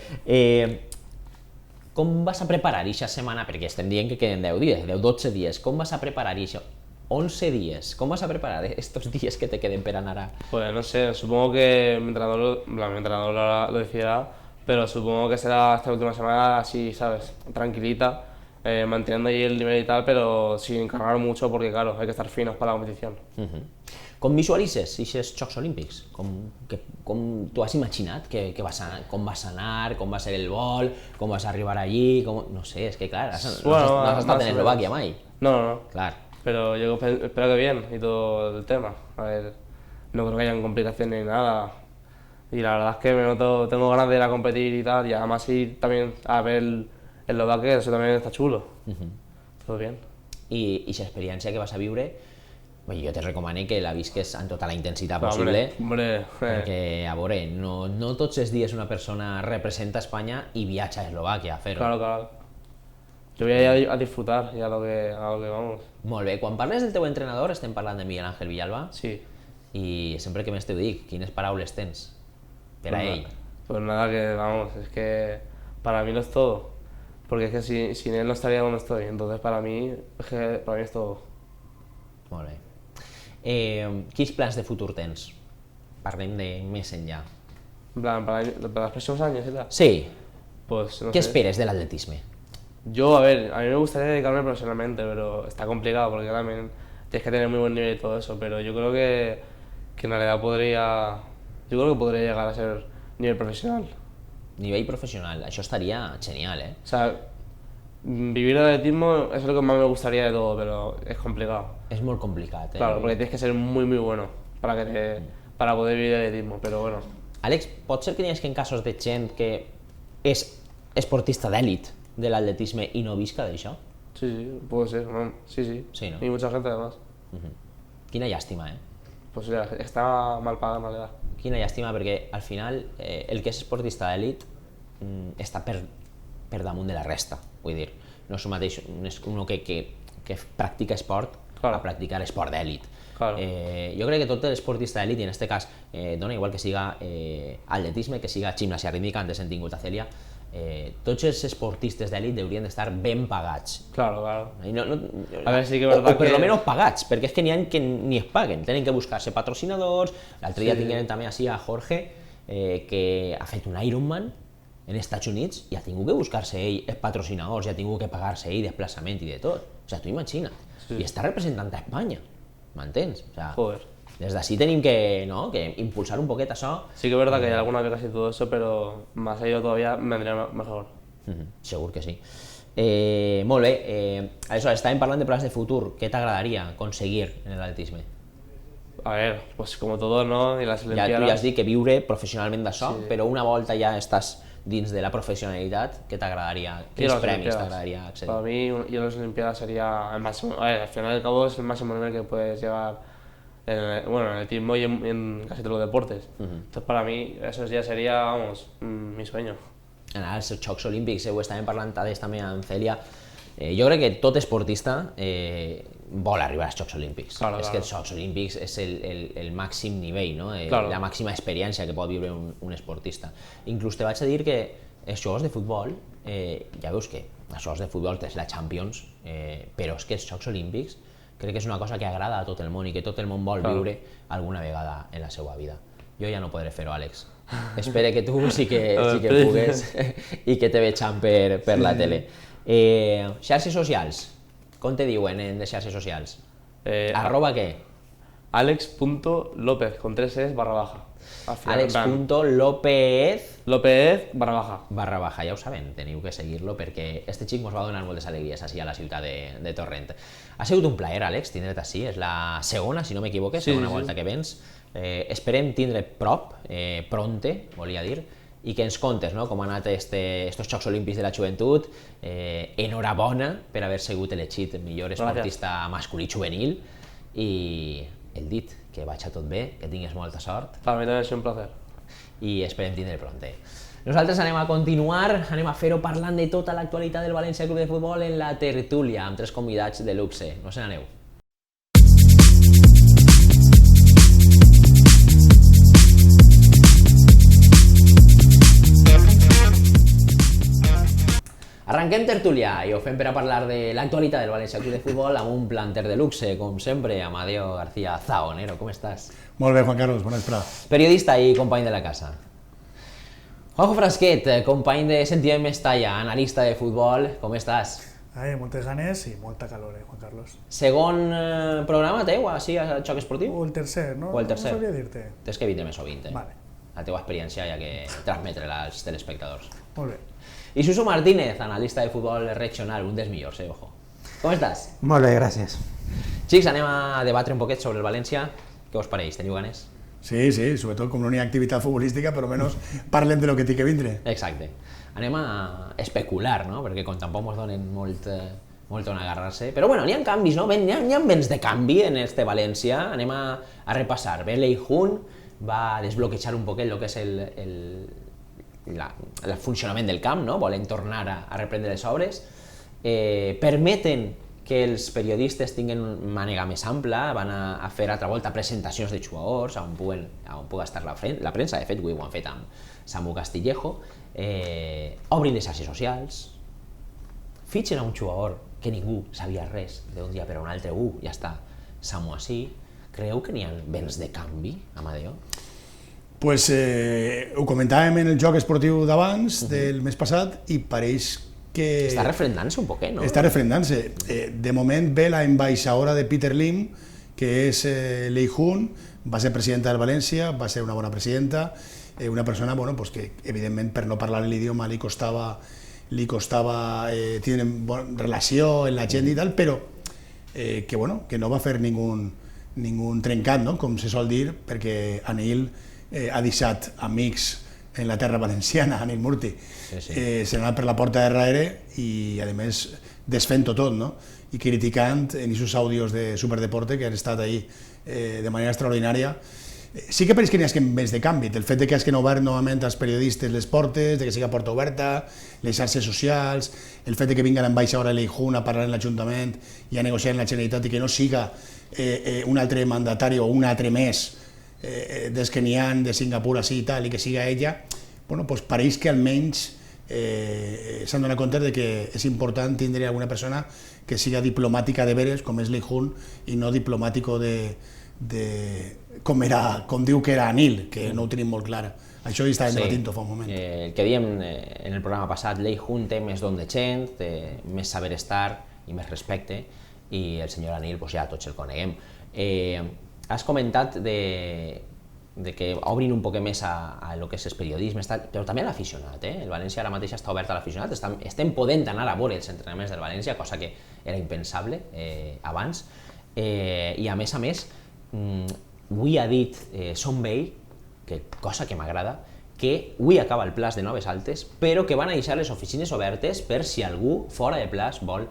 Com vas a preparar aquesta setmana? Perquè estem dient que queden 10 dies, 10-12 dies. Com vas a preparar això? 11 dies. Com vas a preparar estos días que te queden per anar a...
Pues no sé, supongo que mi entrenador lo decidirá, pero supongo que será esta última semana así, ¿sabes? Tranquilita, manteniendo ahí el nivel y tal, pero sin cargar mucho porque claro, hay que estar finos para la competición.
Com visualitzes aquests Jocs Olímpics? Com t'ho has imaginat? Com vas anar? Com va ser el vol? Com vas arribar allí? No sé, és que clar, no has estat en Eslovàquia mai.
No.
Clar.
Pero yo espero que bien y todo el tema. A ver, no creo que hayan complicaciones ni nada. Y la verdad es que tengo ganas de ir a competir y tal, y además ir también a ver el Eslovaquia, eso también está chulo. Todo bien.
I aquesta experiència que vas a viure, jo te recomano que la visques amb tota la intensitat possible,
Hombre,
perquè, a veure, no tots els dies una persona representa Espanya i viatja a Eslovàquia a fer-ho.
claro. Yo voy a ir a disfrutar y a lo que vamos.
Molt bé, quan parles del teu entrenador estem parlant de Miguel Ángel Villalba
Sí.
i sempre que més t'ho dic, quines paraules tens per a ell?
Pues nada, que vamos, es que para mí lo es todo. Porque es que sin él no estaría donde estoy. Entonces para mí es todo.
Molt bé. Quins plans de futur tens? Parlem de més enllà.
En plan, para los próximos años y tal.
Sí,
Pues no
què
sé.
esperes de l'atletisme?
Yo, a ver, a mí me gustaría dedicarme profesionalmente, pero está complicado porque también tienes que tener muy buen nivel y todo eso. Pero yo creo que en realidad podría llegar a ser nivel profesional.
Nivell professional, això estaria genial,
O sea, vivir de atletismo es lo que más me gustaría de todo, pero es complicado.
És molt complicat,
Claro, porque tienes que ser muy bueno para poder vivir de atletismo, pero bueno.
Àlex, pot ser que n'hi hagi en casos de gent que és esportista d'èlit de l'atletisme i no visca d'això?
Sí, puede ser, ¿no? Sí.
Sí, ¿no?
Y mucha gente además.
Quina llàstima,
Pues ya, está mal pagada en realidad.
Quina llàstima, perquè al final el que és esportista d'èlit està per damunt de la resta. Vull dir, no és el mateix uno que practica esport
Claro.
a practicar esport d'èlit.
Claro.
Jo crec que tot l'esportista d'èlit, i en aquest cas dona igual que siga atletisme, que siga gimnasia rítmica, antes hem tingut a Celia, tots els esportistes d'èlit haurien d'estar ben pagats.
Claro.
I
A ver, sí que es verdad
o per
que-
lo menos pagats, perquè és que n'hi ha que ni es paguen, tenen que buscar-se patrocinadors. L'altre dia tinguem també així a Jorge, que ha fet un Ironman en Estats Units i ha tingut que buscar-se ell els patrocinadors, i ha tingut que pagar-se ell desplaçament i de tot. O sigui, tu imagina't. I està representant a Espanya, m'entens? O sea,
Joder.
des d'ací tenim que impulsar un poquet això.
Sí que es verdad que hay algunas becas y todo eso, pero más allá todavía me vendría mejor.
Segur que sí. Molt bé, aleshores estàvem parlant de plans de futur. Què t'agradaria aconseguir en l'atletisme?
A ver, pues como todo, ¿no? Y las
Tu
Olimpiadas.
ja has dit que viure professionalment d'això,
Sí.
però una volta ja estàs dins de la professionalitat, què t'agradaria?
Y
Quins
las
premis
Olimpiadas.
t'agradaria accedir?
Para mí, ir a las Olimpiadas sería el máximo. A ver, al final y al cabo es el máximo nivel que puedes llegar en el atletismo y en casi todos los deportes. Entonces, para mí, eso ya sería, vamos, mi sueño.
Anar als Jocs Olímpics, ho estàvem parlant també amb Cèlia. Jo crec que tot esportista vol arribar als Jocs Olímpics.
Claro,
és que els Jocs Olímpics és el màxim nivell, no?
Claro.
La màxima experiència que pot viure un esportista. Inclús te vaig a dir que els jugadors de futbol, ja veus que els jugadors de futbol tens la Champions, però és que els Jocs Olímpics crec que és una cosa que agrada a tot el món i que tot el món vol viure alguna vegada en la seva vida. Jo ja no podré fer-ho, Àlex. Espero que tu sí que pugues i que te vegem per la tele. Xarxes socials, com te diuen en les xarxes socials? Arroba què?
Alex.lopez, con 3 es /.
Alex.lopez
Lopez /.
ja ho saben, teniu que seguir-lo perquè este xic mos va donar moltes alegries així a la ciutat de Torrent. Ha sigut un plaer, Àlex, tindre't així, és la segona, si no m'equivoque, segona volta que vens. Esperem tindre prop, pronte, volia dir, i que ens contes com han anat estos Jocs Olímpics de la Joventut. Enhorabona per haver sigut elegit el millor esportista masculí juvenil i el dit, que vagi tot bé, que tingues molta sort.
Para mí también es un placer.
I esperem tindre pronte. Nosaltres anem a continuar, anem a fer-ho parlant de tota l'actualitat del València Club de Futbol en la tertúlia, amb 3 convidats de luxe. No se n'aneu. Arranquem tertúlia i ho fem per a parlar de l'actualitat del València Club de Futbol amb un planter de luxe, com sempre, Amadeo García Zaonero. Com estàs?
Molt bé, Juan Carlos, bona vesprada.
Periodista i company de la casa. Juanjo Frasquet, company de Sentiment Mestalla, analista de futbol, com estàs?
Moltes ganes i molta calor, Juan Carlos.
Segon programa teu, així, al Xoc Esportiu?
O el tercer, no?
O el tercer.
No sabria dir-te.
Tens que vindre més sovint,
Vale.
La teva experiència hi ha que transmetre-la als telespectadors.
Molt bé.
I Suso Martínez, analista de futbol regional, un dels millors, ojo. Com estàs?
Molt bé, gràcies.
Xics, anem a debatre un poquet sobre el València. Què us pareix? Teniu ganes?
Sí, sobretot com no hi ha activitat futbolística, però almenys parlem de lo que té que vindre.
Exacte. Anem a especular, no? Perquè com tampoc ens donen molt on agarrar-se. Però bueno, n'hi ha canvis, no? N'hi ha vents de canvi en este València. Anem a repassar. Lei Jun va desbloquejar un poquet el que és el funcionament del camp, no? Volen tornar a reprendre les obres. Permeten que els periodistes tinguin una mànega més ampla, van a fer altra volta presentacions de jugadors on pugui estar la premsa. De fet, avui ho han fet amb Samu Castillejo. Obrin les xarxes socials, fitxen a un jugador que ningú sabia res d'un dia per a un altre. Ja està Samu així. Creieu que n'hi ha vents de canvi, Amadeo?
Pues ho comentàvem en el joc esportiu d'abans, del mes passat, i pareix que...
Està refrendant-se un poquet, no?
Està refrendant-se. De moment ve la embaixadora de Peter Lim, que és Lei Jun, va ser presidenta del València, va ser una bona presidenta, una persona que evidentment per no parlar l'idioma li costava tenir relació amb la gent i tal, però que no va fer ningú trencat, no? Com se sol dir, perquè Anil ha deixat amics en la terra valenciana, Anil Murti. Se n'ha anat per la porta de darrere i, a més, desfent-ho tot, no? I criticant en aquests àudios de Superdeporte que han estat ahí de manera extraordinària. Sí que pareix que n'hi ha més de canvi, el fet que hagin obert novament als periodistes les portes, de que sigui porta oberta, les xarxes socials, el fet que vinga l'ambaixadora Lei Jun a parlar en l'Ajuntament i a negociar amb la Generalitat i que no siga un altre mandatari o un altre més des que n'hi ha de Singapur així i tal, i que siga ella, pareix que almenys s'han donat compte de que és important tindre alguna persona que siga diplomàtica de veres, com és Lei Jun, i no diplomàtico com diu que era Anil, que no ho tenim molt clar. Això hi estàvem debatint fa un moment.
El que dèiem en el programa passat, Lei Jun té més don de gent, té més saber estar i més respecte, i el senyor Anil ja tots el coneguem. Has comentat de que obrin un poc més a lo que és el periodisme, però també a l'aficionat. El València ara mateix està obert a l'aficionat, estem podent anar a veure els entrenaments del València, cosa que era impensable abans, i a més, avui ha dit Son Vell, cosa que m'agrada, que avui acaba el plaç de Noves Altes, però que van a deixar les oficines obertes per si algú fora de plaç vol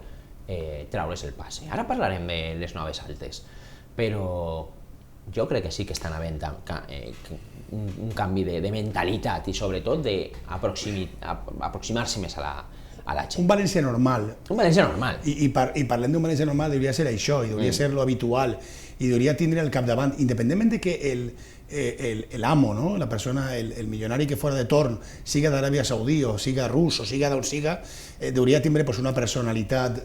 traure's el passe. Ara parlarem de les Noves Altes, però jo crec que sí que estan havent un canvi de mentalitat i sobretot d'aproximar-se més a a la gent.
Un València normal.
Un València normal.
I parlem d'un València normal, hauria ser això, i hauria ser lo habitual, i hauria tindre al capdavant, independentment de que l'amo, no? La persona, el milionari que fora de torn, siga d'Aràbia Saudí o siga rus o siga d'on siga, hauria tindre una personalitat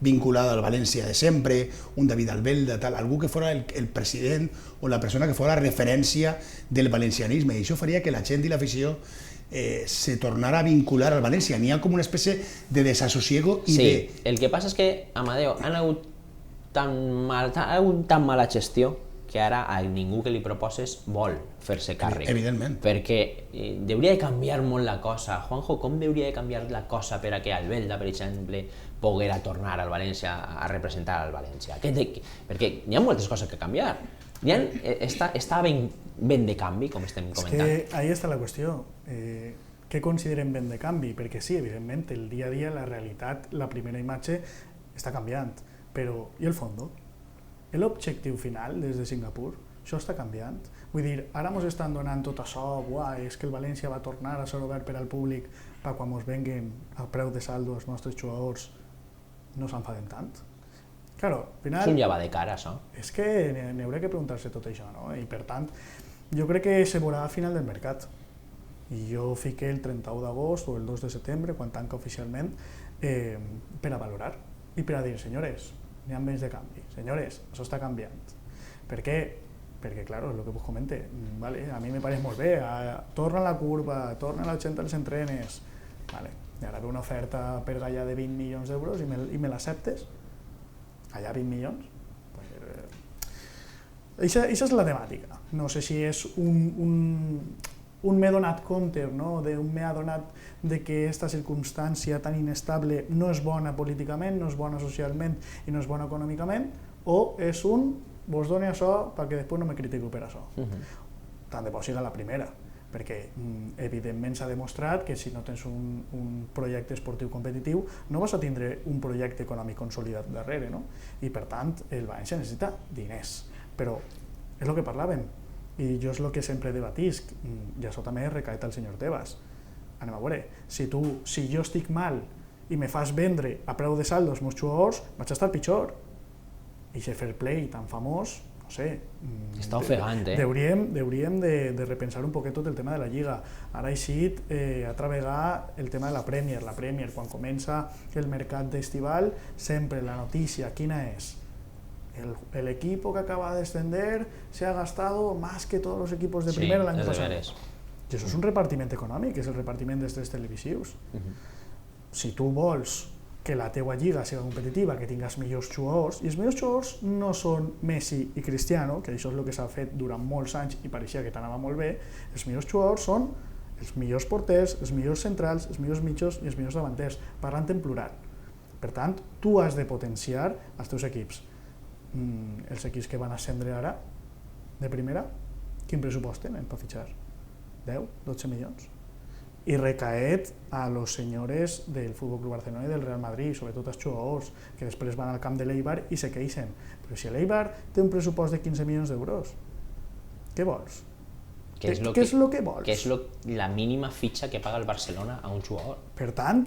vinculada al València de sempre, un David Albelda, tal, algú que fora el president o la persona que fora referència del valencianisme, i això faria que la gent i l'afició se tornara a vincular al València. N'hi ha com una espècie de desassosiego i
sí, el que passa és que, Amadeo, han hagut tan mala gestió que ara a ningú que li proposes vol fer-se càrrec.
Evidentment.
Perquè hauria de canviar molt la cosa. Juanjo, com hauria de canviar la cosa per a que Albelda, per exemple, poguera tornar al València a representar al València? Perquè hi ha moltes coses que canviar. Està ben de canvi, com estem comentant.
És que ahí està la qüestió. Què considerem ben de canvi? Perquè sí, evidentment, el dia a dia, la realitat, la primera imatge està canviant. Però, i el fons? L'objectiu final des de Singapur, això està canviant. Vull dir, ara ens estan donant tot això, és que el València va tornar a ser obert per al públic per quan ens venguen a preu de saldo els nostres jugadors, no s'enfaden tant. Claro, al final...
És un llevar de cara, això.
És que n'hi hauria que preguntar-se tot això, no? I per tant, jo crec que se veurà a final del mercat. I jo fiqué el 31 d'agost o el 2 de setembre, quan tanca oficialment, per a valorar i per a dir, senyores, n'hi ha menys de canvi. Senyores, això està canviant. Per què? Perquè, clar, és el que vos comente. Vale, a mi me pareix molt bé. Torna la curva, torna la gent als entrenes. Vale, i ara ve una oferta per Gallà de 20 milions d'euros i me l'acceptes? Allà 20 milions? Això és la temàtica. No sé si és un m'he donat compte, no? Un m'he adonat de que aquesta circumstància tan inestable no és bona políticament, no és bona socialment i no és bona econòmicament, o és vos doni això perquè després no me critico per això. Tant de bo siga la primera, perquè evidentment s'ha demostrat que si no tens un projecte esportiu competitiu no vas a tindre un projecte econòmic consolidat darrere, no? I per tant el València necessita diners, però és el que parlàvem, i jo és el que sempre debatisc, i això també és recaet al senyor Tebas. Anem a veure, si jo estic mal i me fas vendre a preu de saldo els meus jugadors, vaig estar pitjor. I aquest fair play tan famós, no sé...
Està ofegant,
Hauríem de repensar un poquet tot el tema de la Lliga. Ara ha eixit altra vegada el tema de la Premier. La Premier, quan comença el mercat d'estival, sempre la notícia, quina és? El equipo que acaba de descender se ha gastado más que todos los equipos de primera el año pasado. I això és un repartiment econòmic, és el repartiment dels drets televisius. Si tu vols que la teua lliga sigui competitiva, que tingues millors jugadors, i els millors jugadors no són Messi i Cristiano, que això és el que s'ha fet durant molts anys i pareixia que t'anava molt bé, els millors jugadors són els millors porters, els millors centrals, els millors mitjos i els millors davanters, parlant en plural. Per tant, tu has de potenciar els teus equips. Els equips que van ascendre ara, de primera, quin pressupost tenen per fitxar? 10, 12 milions. I recaet a los senyores del Fútbol Club Barcelona i del Real Madrid, sobretot els jugadors, que després van al camp de l'Eibar i se queixen. Però si l'Eibar té un pressupost de 15 milions d'euros, què vols? Què és el que vols?
Què és la mínima fitxa que paga el Barcelona a un jugador?
Per tant,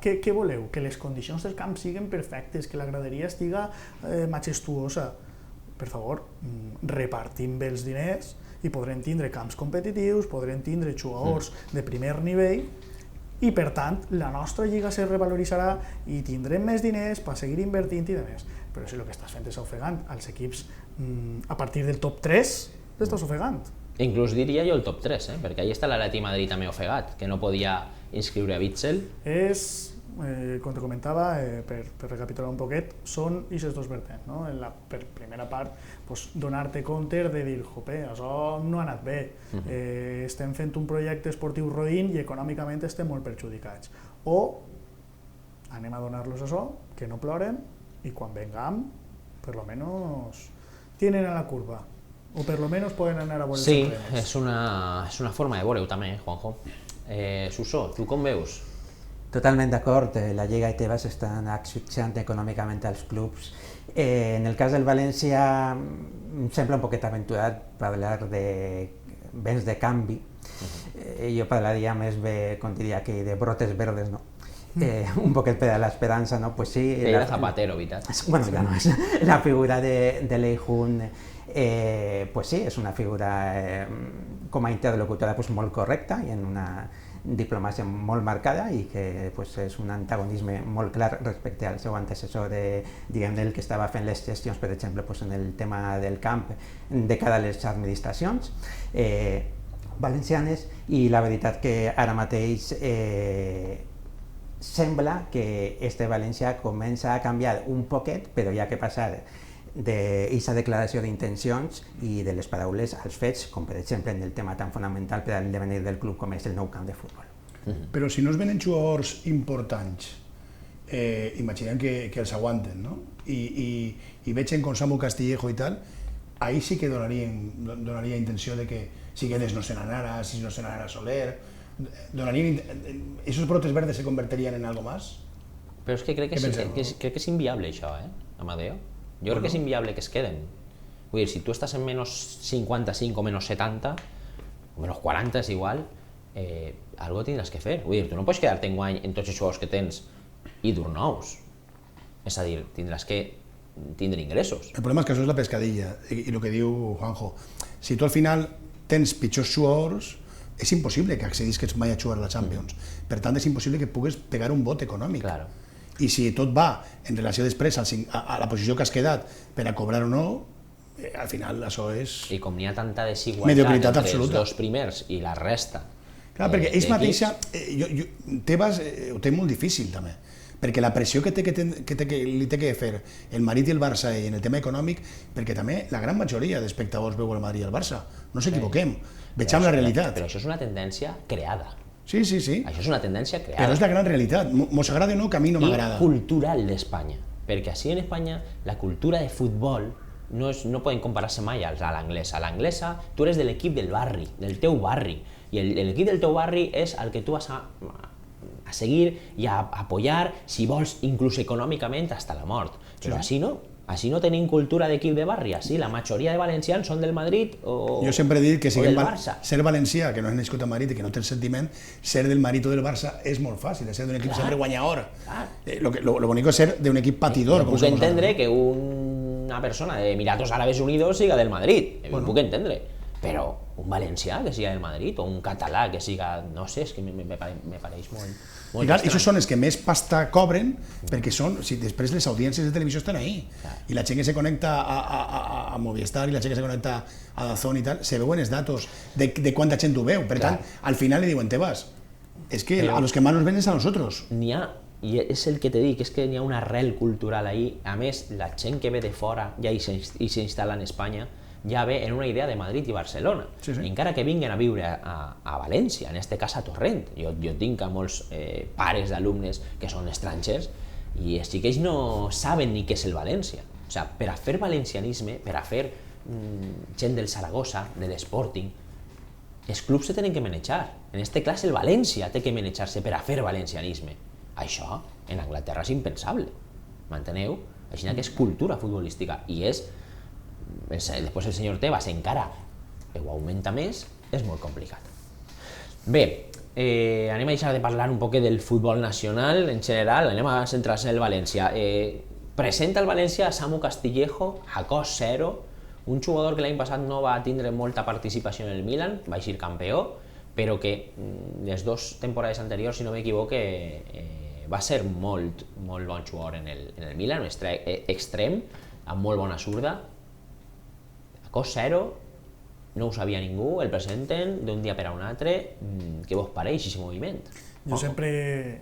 què voleu? Que les condicions del camp siguin perfectes, que la graderia estiga majestuosa. Per favor, repartim bé els diners i podrem tindre camps competitius, podrem tindre jugadors de primer nivell i, per tant, la nostra lliga se revaloritzarà i tindrem més diners per seguir invertint i demés. Però si el que estàs fent és ofegant als equips a partir del top 3, l'estàs ofegant.
Inclús diria jo el top 3, perquè ahí està l'Atleti Madrid també ofegat, que no podia inscriure a Witzel.
Com te comentava, per recapitular un poquet, són aquests dos vertents. En la primera part, donar-te compte de dir, jope, això no ha anat bé, estem fent un projecte esportiu roïn i econòmicament estem molt perjudicats. O anem a donar-los això, que no ploren, i quan vengam, per lo menos, tienen a la curva. O per lo menos poden anar a veure els entrenos.
Sí, és una forma de veure-ho també, Juanjo. Suso, tu com veus?
Totalment d'acord, la Lliga i Tebas estan asfixiant econòmicament als clubs. En el cas del València em sembla un poquet aventurat parlar de béns de canvi. Jo parlaria més bé, com diria aquí, de brotes verdes, no? un poquet per a l'esperança, no? Pues sí,
Era Zapatero, veritat.
Bueno, ja no és. La figura de Lei Jun, pues sí, és una figura com a interlocutora pues, molt correcta i en una diplomàcia molt marcada i que pues, és un antagonisme molt clar respecte al seu antecessor, diguem-ne, el que estava fent les gestions, per exemple, pues, en el tema del camp de cara a les administracions valencianes, i la veritat que ara mateix sembla que este València comença a canviar un poquet, però hi ha que passar d'aquesta declaració d'intencions i de les paraules als fets, com per exemple en el tema tan fonamental per al devenir del club com és el nou camp de futbol.
Però si no es venen jugadors importants, imaginem que els aguanten, no? I veig com Samu Castillejo i tal, ahí sí que donaria intenció de que si quedes no se n'anara, si no se n'anara Soler, esos brotes verdes se convertirían en algo más?
Però és que crec que és inviable això, Amadeo. Jo crec que és inviable que es queden. Vull dir, si tu estàs en menos 55 o menos 70, o menos 40 és igual, algo tindràs que fer. Vull dir, tu no pots quedar-te enguany en tots els jugadors que tens i dur nous. És a dir, tindràs que tindre ingressos.
El problema és que això és la pescadilla, i el que diu Juanjo. Si tu al final tens pitjors jugadors, és impossible que accedisques mai a jugar a la Champions. Per tant, és impossible que pugues pegar un vot econòmic.
Claro.
I si tot va en relació després a la posició que has quedat per a cobrar o no, al final això és...
I com n'hi ha tanta desigualtat entre els dos primers i la resta...
Clar, perquè ells mateixa... Tebas ho té molt difícil, també, perquè la pressió que li té que fer el Madrid i el Barça en el tema econòmic, perquè també la gran majoria d'espectadors veu el Madrid i el Barça. No s'equivoquem, veiem la realitat.
Però això és una tendència creada.
Sí.
Això és una tendència creada.
Però és la gran realitat. Mos agrada o no, que a mi no m'agrada.
I cultural d'Espanya. Perquè així en Espanya la cultura de futbol no poden comparar-se mai a l'anglesa. A l'anglesa tu eres de l'equip del barri, del teu barri. I l'equip del teu barri és el que tu vas a seguir i a apoyar, si vols, inclús econòmicament, fins a la mort. Però així no. Així no tenim cultura d'equip de barri, així la majoria de valencians són del Madrid o
jo sempre he dit que
del Barça.
Ser valencià, que no has nascut a Madrid i que no tens sentiment, ser del Madrid o del Barça és molt fàcil, ser d'un equip sempre guanyador. Lo bonico és ser d'un equip patidor.
Puc entendre que una persona de Emiratos Árabes Unidos siga del Madrid, ho puc entendre, però un valencià que siga del Madrid o un català que siga, no sé, és que me pareix molt
i clar, aquests són els que més pasta cobren perquè són, si després les audiències de televisió estan ahí i la gent que se connecta a Movistar i la gent que se connecta a DAZN i tal, se veuen els datos de quanta gent ho veu, per tant, al final li diuen Tebas, és que a los que más nos ven es a nosotros.
N'hi ha, i és el que te dic, és que n'hi ha una arrel cultural ahí, a més, la gent que ve de fora ja i s'instal·la en Espanya ja ve en una idea de Madrid i Barcelona. Encara que vinguin a viure a València, en este cas a Torrent. Jo tinc a molts pares d'alumnes que són estrangers i és que ells no saben ni què és el València. O sigui, per a fer valencianisme, per a fer gent del Saragossa, de l'Sporting, els clubs se tenen que manejar. En este cas el València té que manejar-se per a fer valencianisme. Això en Anglaterra és impensable. M'enteneu? Així que és cultura futbolística i és després el senyor Tebas encara ho augmenta més, és molt complicat. Bé, anem a deixar de parlar un poc del futbol nacional en general, anem a centrar-se en el València. Presenta el València a Samu Castillejo a cost zero, un jugador que l'any passat no va tindre molta participació en el Milan, va eixir campió, però que les dues temporades anteriors, si no m'equivoque, va ser molt bon jugador en el Milan, un extrem, amb molt bona zurda, cost zero, no ho sabia ningú, el presenten d'un dia per a un altre, què vos pareix aquest moviment?
Jo sempre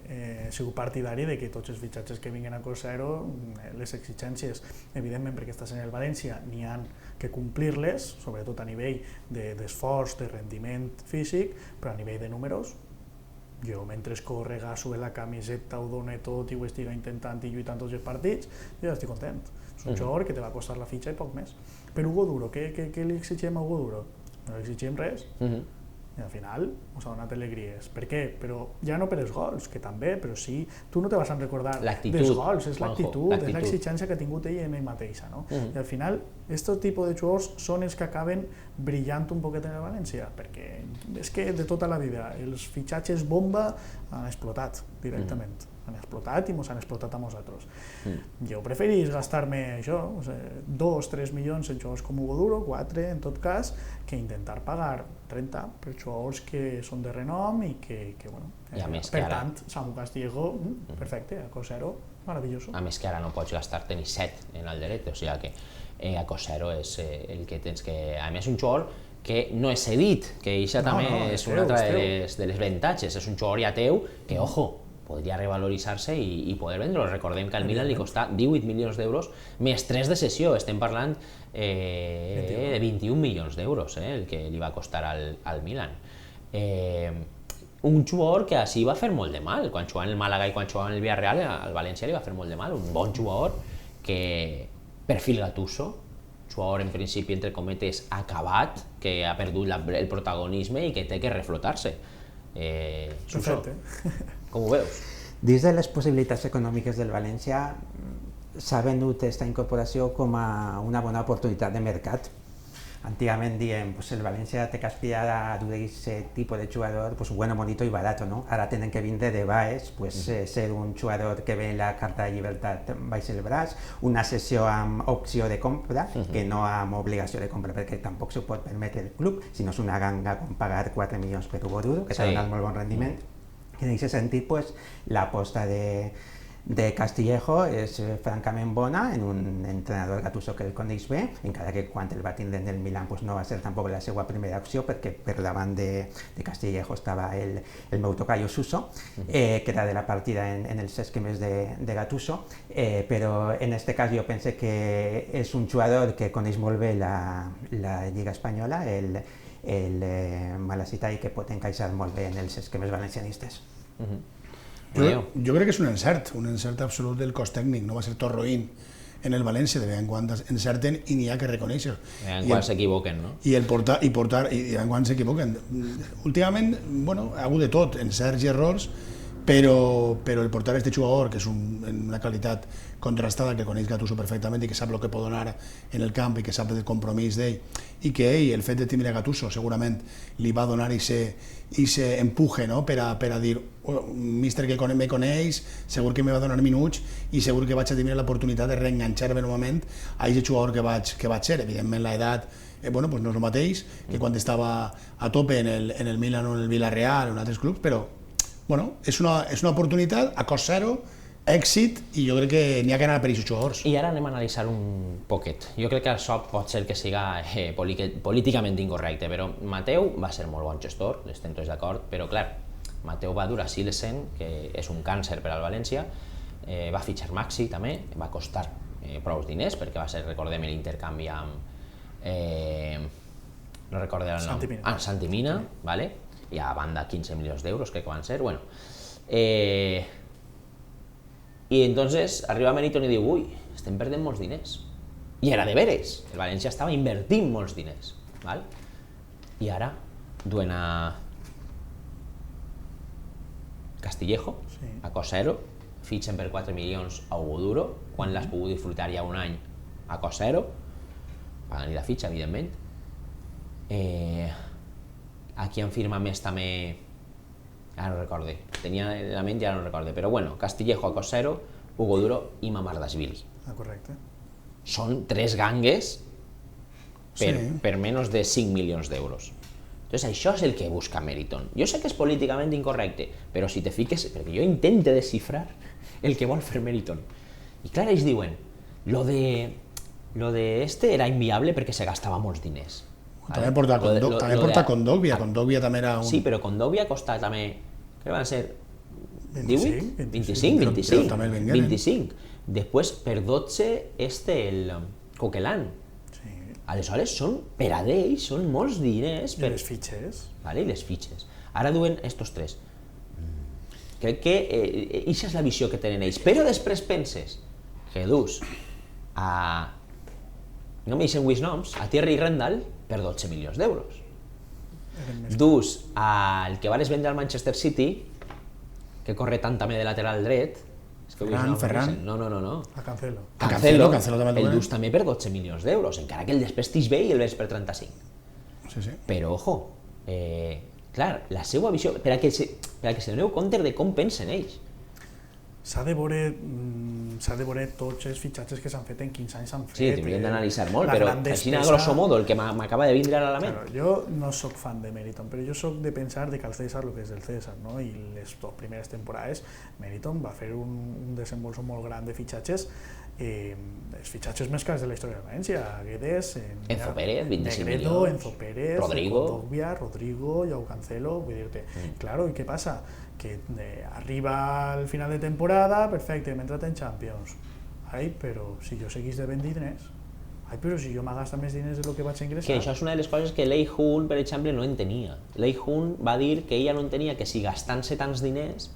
he sigut partidari de que tots els fitxatges que vinguin a cost zero, les exigències, evidentment perquè estàs en el València, n'hi ha que complir-les, sobretot a nivell d'esforç, de rendiment físic, però a nivell de números, jo mentre corre, gasso la camiseta, ho dona tot i ho estiga intentant i lluitant tots els partits, jo ja estic content. És un jugador que te va costar la fitxa i poc més. Per Hugo Duro, què li exigim a Hugo Duro? No li exigim res. I al final us ha donat alegries. Per què? Però ja no per els gols, que també, però sí, tu no te vas a recordar dels gols, és l'actitud, és l'exigència que ha tingut ell en ell mateixa. I al final, aquest tipus de jugadors són els que acaben brillant un poquet en el València, perquè és que de tota la vida els fitxatges bomba han explotat directament. han explotat i ens han explotat a nosaltres. Jo preferís gastar-me això, 2-3 milions en jugadors com Hugo Duro, 4 en tot cas, que intentar pagar 30 per jugadors que són de renom i que bueno, per tant, Samu Castillejo, perfecte, a Cosero, maravilloso.
A més que ara no pots gastar-te ni 7 en el dret, o sigui que a Cosero és el que tens que... A més, un jugador que no és cedit, que això també és una altra de les avantatges, és un jugador ja teu que, ojo, podria revaloritzar-se i poder vendre-lo. Recordem que al Milan li costa 18 milions d'euros més 3 de cessió, estem parlant de 21 milions d'euros, el que li va costar al Milan. Un jugador que així va fer molt de mal, quan jugava en el Màlaga i quan jugava en el Villarreal, al València li va fer molt de mal, un bon jugador que, perfil Gattuso, jugador en principi, entre cometes, acabat, que ha perdut el protagonisme i que té que reflotar-se. Suso, com ho veus?
Dins de les possibilitats econòmiques del València, s'ha venut aquesta incorporació com a una bona oportunitat de mercat. Antigament diem, el València té que aspirar a dur aquest tipus de jugador bueno, bonito i barato, no? Ara tenen que vindre de baix, ser un jugador que ve la carta de llibertat baix el braç, una sessió amb opció de compra, que no amb obligació de compra, perquè tampoc s'ho pot permetre el club, sinó és una ganga com pagar 4 milions per Hugo Duro, que s'ha donat molt bon rendiment. En aquest sentit, l'aposta de Castillejo és francament bona en un entrenador Gattuso que el coneix bé, encara que quan el va tindre en el Milan no va ser tampoc la seva primera opció, perquè per davant de Castillejo estava el meu tocayo Suso, que era de la partida en els esquemes de Gattuso, però en aquest cas jo penso que és un jugador que coneix molt bé la Lliga Espanyola, el Malacità, i que pot encaixar molt bé en els esquemes valencianistes.
Jo crec que és un encert absolut del cos tècnic, no va ser tot roïn en el València, de vegades en quan encerten i n'hi ha que reconèixer.
En quan s'equivoquen, no?
I en quan s'equivoquen. Últimament, bueno, ha hagut de tot, encerts i errors, però el portar este jugador, que és una qualitat contrastada, que coneix Gattuso perfectament i que sap el que pot donar en el camp i que sap el compromís d'ell, i que ell, el fet de tindre Gattuso, segurament li va donar aquest empuje, no? per a dir, míster que me coneix, segur que me va donar minuts i segur que vaig a tenir l'oportunitat de reenganxar-me novament a aquest jugador que vaig ser. Evidentment, l'edat no és el mateix que quan estava a tope en el Milan o en el Villarreal o en altres clubs, però és una oportunitat a cost zero, èxit, i jo crec que n'hi ha que anar per aquests jugadors.
I ara anem a analitzar un poquet. Jo crec que això pot ser que siga políticament incorrecte, però Mateu va ser molt bon gestor, estem tots d'acord, però clar, Mateu va dur a Silesen, que és un càncer per al València, va fitxar Maxi també, va costar prou diners, perquè va ser, recordem, l'intercanvi amb... no recordo el nom. Santi Mina, vale? I a banda 15 milions d'euros, crec que van ser, bueno. I entonces arriba Meriton i diu, ui, estem perdent molts diners. I era de veres, el València estava invertint molts diners, val? I ara duen a Castillejo, a cost zero, fitxen per 4 milions a Hugo Duro, quan l'has pogut disfrutar ja un any a cost zero, pagant-li la fitxa, evidentment. Aquí en firma més també, ara no recorde, tenia en la ment i ara no recorde, però bueno, Castillejo a cost zero, Hugo Duro i Mamardashvili.
Correcte.
Són 3 gangues per menys de 5 milions d'euros. Entonces, això és el que busca Meriton. Jo sé que és políticament incorrecte, però si te fiques, perquè jo intento descifrar el que vol fer Meriton. I clar, ells diuen, lo de este era inviable perquè se gastava molts diners.
També porta Kondogbia, Kondogbia també era un...
Sí, però Kondogbia costa també, què van ser?
18?
25. 25. Després, per 12, el Coquelin. Aleshores, per a d'ells, són molts diners.
I les fitxes.
I les fitxes. Ara duen estos 3. Crec que aquesta és la visió que tenen ells. Però després penses que dus a... no me dicen Wiss noms, a Thierry Rendell per 12 milions d'euros. Dus al que vares vendre al Manchester City, que corre tant també de lateral dret,
Ferran.
No.
A Cancelo.
Cancelo també el dus també per 12 milions d'euros, encara que el despestis bé i el ves per 35.
Sí.
Però, ojo, clar, la seva visió, per a que se doneu compte de com pensen ells.
s'ha de veure tots els fitxatges que s'han fet en 15 anys s'han fet.
Sí, t'hauríem d'analitzar molt, però així a grosso modo el que m'acaba de vindre a la ment.
Claro, jo no sóc fan de Meriton, però jo sóc de pensar que al César el que és del César, no? I les dos primeres temporades Meriton va fer un desembolso molt gran de fitxatges, els fitxatges més cars de la història de València, Guedes,
Enzo Pérez, 25
Negredo,
milions,
Enzo Pérez, Rodrigo, Joao Cancelo, vull dir-te, claro, i què passa? Que arriba al final de temporada, perfecte, hem entrat en Champions. Ai, però si jo seguís devent diners, però si jo m'ha gastat més diners del que vaig ingressar...
Que això és una de les coses que Lei Jun, per exemple, no entenia. Lei Jun va dir que ella no entenia que si gastant-se tants diners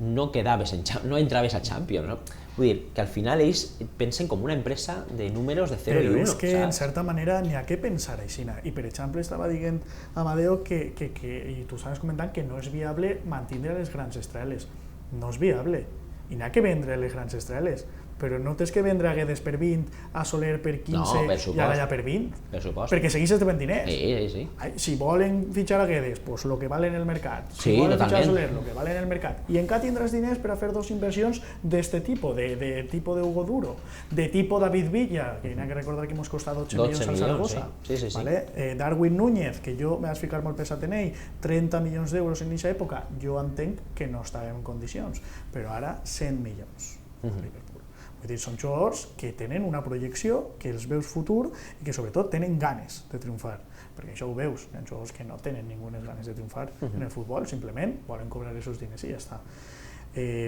no entraves a Champions, no? Vull dir, que al final ells pensen com una empresa de números de 0 i 1.
Però és que, en certa manera, n'hi ha que pensar així. I, per exemple, estava dient Amadeo i tu estaves comentant que no és viable mantindre les grans estreles. No és viable. I n'hi ha que vendre les grans estreles. Però no tens que vendre a Guedes per 20, a Soler per 15 i ara ja per 20.
Per supost.
Perquè segueixes devent diners.
Sí.
Si volen fitxar a Guedes, pues lo que vale en el mercat.
Sí,
si volen
totalment.
fitxar a Soler, lo que vale en el mercat. I encara tindràs diners per a fer dos inversions d'este tipus, de tipus de Hugo Duro, de tipus David Villa, que n'hi ha que recordar que ens costa 12 milions al Zaragoza.
Sí.
Vale? Darwin Núñez, que jo me vaig ficar molt pesat en ell, 30 milions d'euros en aquesta època, jo entenc que no estava en condicions, però ara 100 milions a Liverpool. Vull dir, són jugadors que tenen una projecció, que els veus futur i que sobretot tenen ganes de triomfar, perquè això ho veus, hi ha jugadors que no tenen ningunes ganes de triomfar en el futbol, simplement volen cobrar aquests diners i ja està.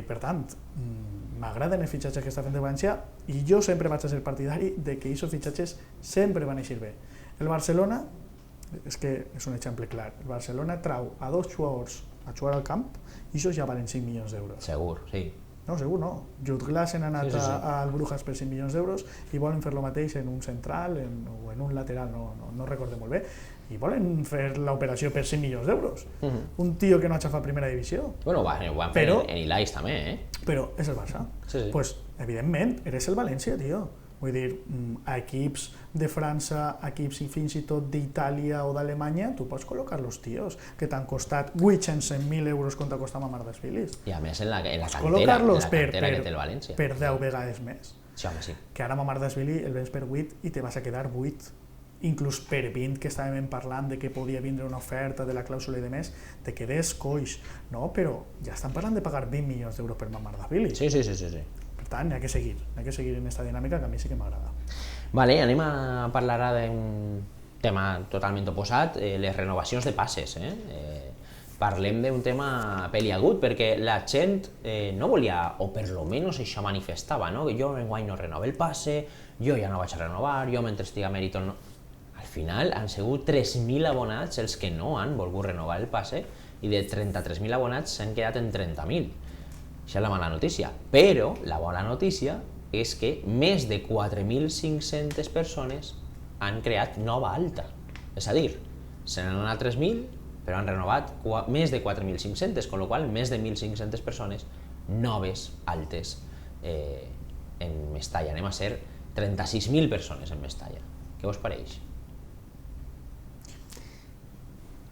Per tant, m'agraden els fitxatges que està fent de València i jo sempre vaig a ser partidari de que aquests fitxatges sempre van eixir bé. El Barcelona, és que és un exemple clar, el Barcelona trau a dos jugadors a jugar al camp i això ja valen 5 milions d'euros.
Segur, sí.
No, segur no. Jude Glass han anat al Brujas per 5 milions d'euros i volen fer lo mateix en un central o en un lateral, no recordo molt bé, i volen fer l'operació per 5 milions d'euros. Un tio que no ha xafat primera divisió.
Bueno, ho van fer en Ilais també,
Però és el Barça. Pues, evidentment, eres el València, tio. Vull dir, a equips de França, equips fins i tot d'Itàlia o d'Alemanya, tu pots col·locar els tios que t'han costat 800.000 euros com t'ha costat Mamardashvili.
I a més en la cantera,
col·locar-los
que té el València.
Per 10 vegades més.
Sí, home, sí.
Que ara Mamardashvili el vens per 8 i te vas a quedar 8. Inclús per 20, que estàvem parlant de que podia vindre una oferta de la clàusula i de més, te quedes coix. No, però ja estan parlant de pagar 20 milions d'euros per Mamardashvili.
Sí.
Per tant, n'hi ha que seguir en aquesta dinàmica que a mi sí que m'agrada.
Vale, anem a parlar ara d'un tema totalment oposat, les renovacions de passes. Parlem d'un tema peliagut, perquè la gent no volia, o per lo menos això manifestava, no? Que jo enguany no renove el passe, jo ja no vaig a renovar, jo mentre estic a Meriton no... Al final han sigut 3.000 abonats els que no han volgut renovar el passe i de 33.000 abonats s'han quedat en 30.000. Això és la mala notícia, però la bona notícia és que més de 4.500 persones han creat nova alta. És a dir, se n'han anat 3.000, però han renovat més de 4.500, amb la qual cosa més de 1.500 persones noves altes en Mestalla. Anem a ser 36.000 persones en Mestalla. Què us pareix?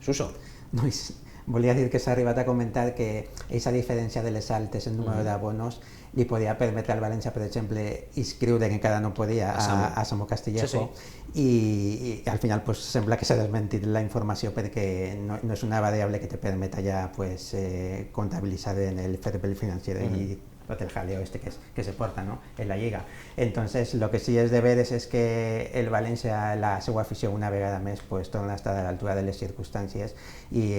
Suso?
No, volia dir que s'ha arribat a comentar que aquesta diferència de les altes en número d'abonos li podia permetre al València, per exemple, inscriure, que encara no podia, a Samu Castillejo, i al final pues, sembla que s'ha desmentit la informació perquè no és una variable que te permeta ja pues, comptabilitzar en el fair play financiero i tot el jaleo que se porta, ¿no? En la Lliga. Entonces, lo que sí es de veres es que el València, la seva afició una vegada més, pues, torna a estar a l'altura de les circumstàncies i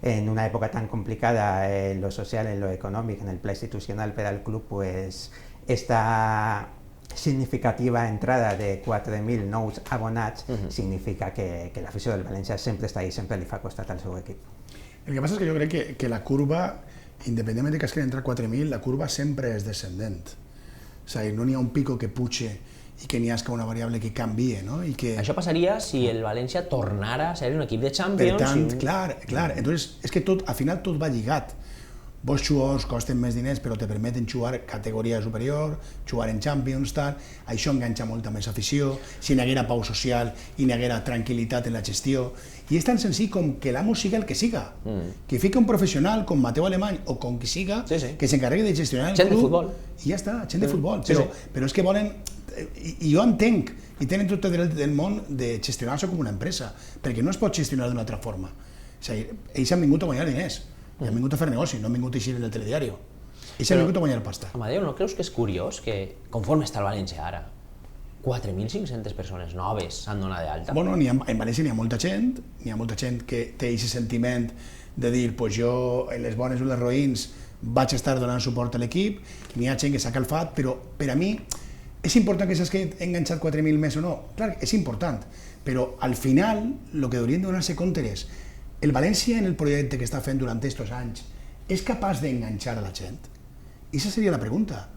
en una època tan complicada en lo social, en lo econòmic, en el pla institucional per al club, pues, esta significativa entrada de 4.000 nous abonats significa que l'afició del València sempre està ahí, sempre li fa costat al seu equip.
El que passa és que jo crec que la curva, independentment de que es queden entrar 4.000, la curva sempre és descendent. És a dir, no n'hi ha un pico que puche i que n'hi hagi una variable que canvie, no? I que...
Això passaria si el València tornara a ser un equip de Champions.
Per tant, clar, entonces, és que tot, al final tot va lligat. Vos jugadors costen més diners però te permeten jugar categoria superior, jugar en Champions, tal. Això enganxa molta més afició, si n'hi haguera pau social i n'hi haguera tranquil·litat en la gestió. I és tan senzill com que l'amo siga el que siga. Que fica un professional com Mateu Alemany o com qui siga, que s'encarregui de gestionar el club.
Gent de futbol.
I ja està, gent de futbol. Però és que volen... I jo entenc, i tenen tot el dret del món de gestionar-se com una empresa, perquè no es pot gestionar d'una altra forma. O sigui, ells han vingut a guanyar diners. I han vingut a fer negoci, no han vingut a eixir en el telediario. Ells han vingut a guanyar pasta.
Amadeu, no creus que és curiós que, conforme està el València ara, 4.500 persones noves s'han donat d'alta?
Bueno, en València n'hi ha molta gent que té aquest sentiment de dir, pues jo, en les bones o les roïns, vaig estar donant suport a l'equip, n'hi ha gent que s'ha calfat, però per a mi és important que s'hagi enganxat 4.000 més o no. Clar, és important, però al final el que haurien de donar-se compte és el València en el projecte que està fent durant aquests anys és capaç d'enganxar a la gent? I aquesta seria la pregunta.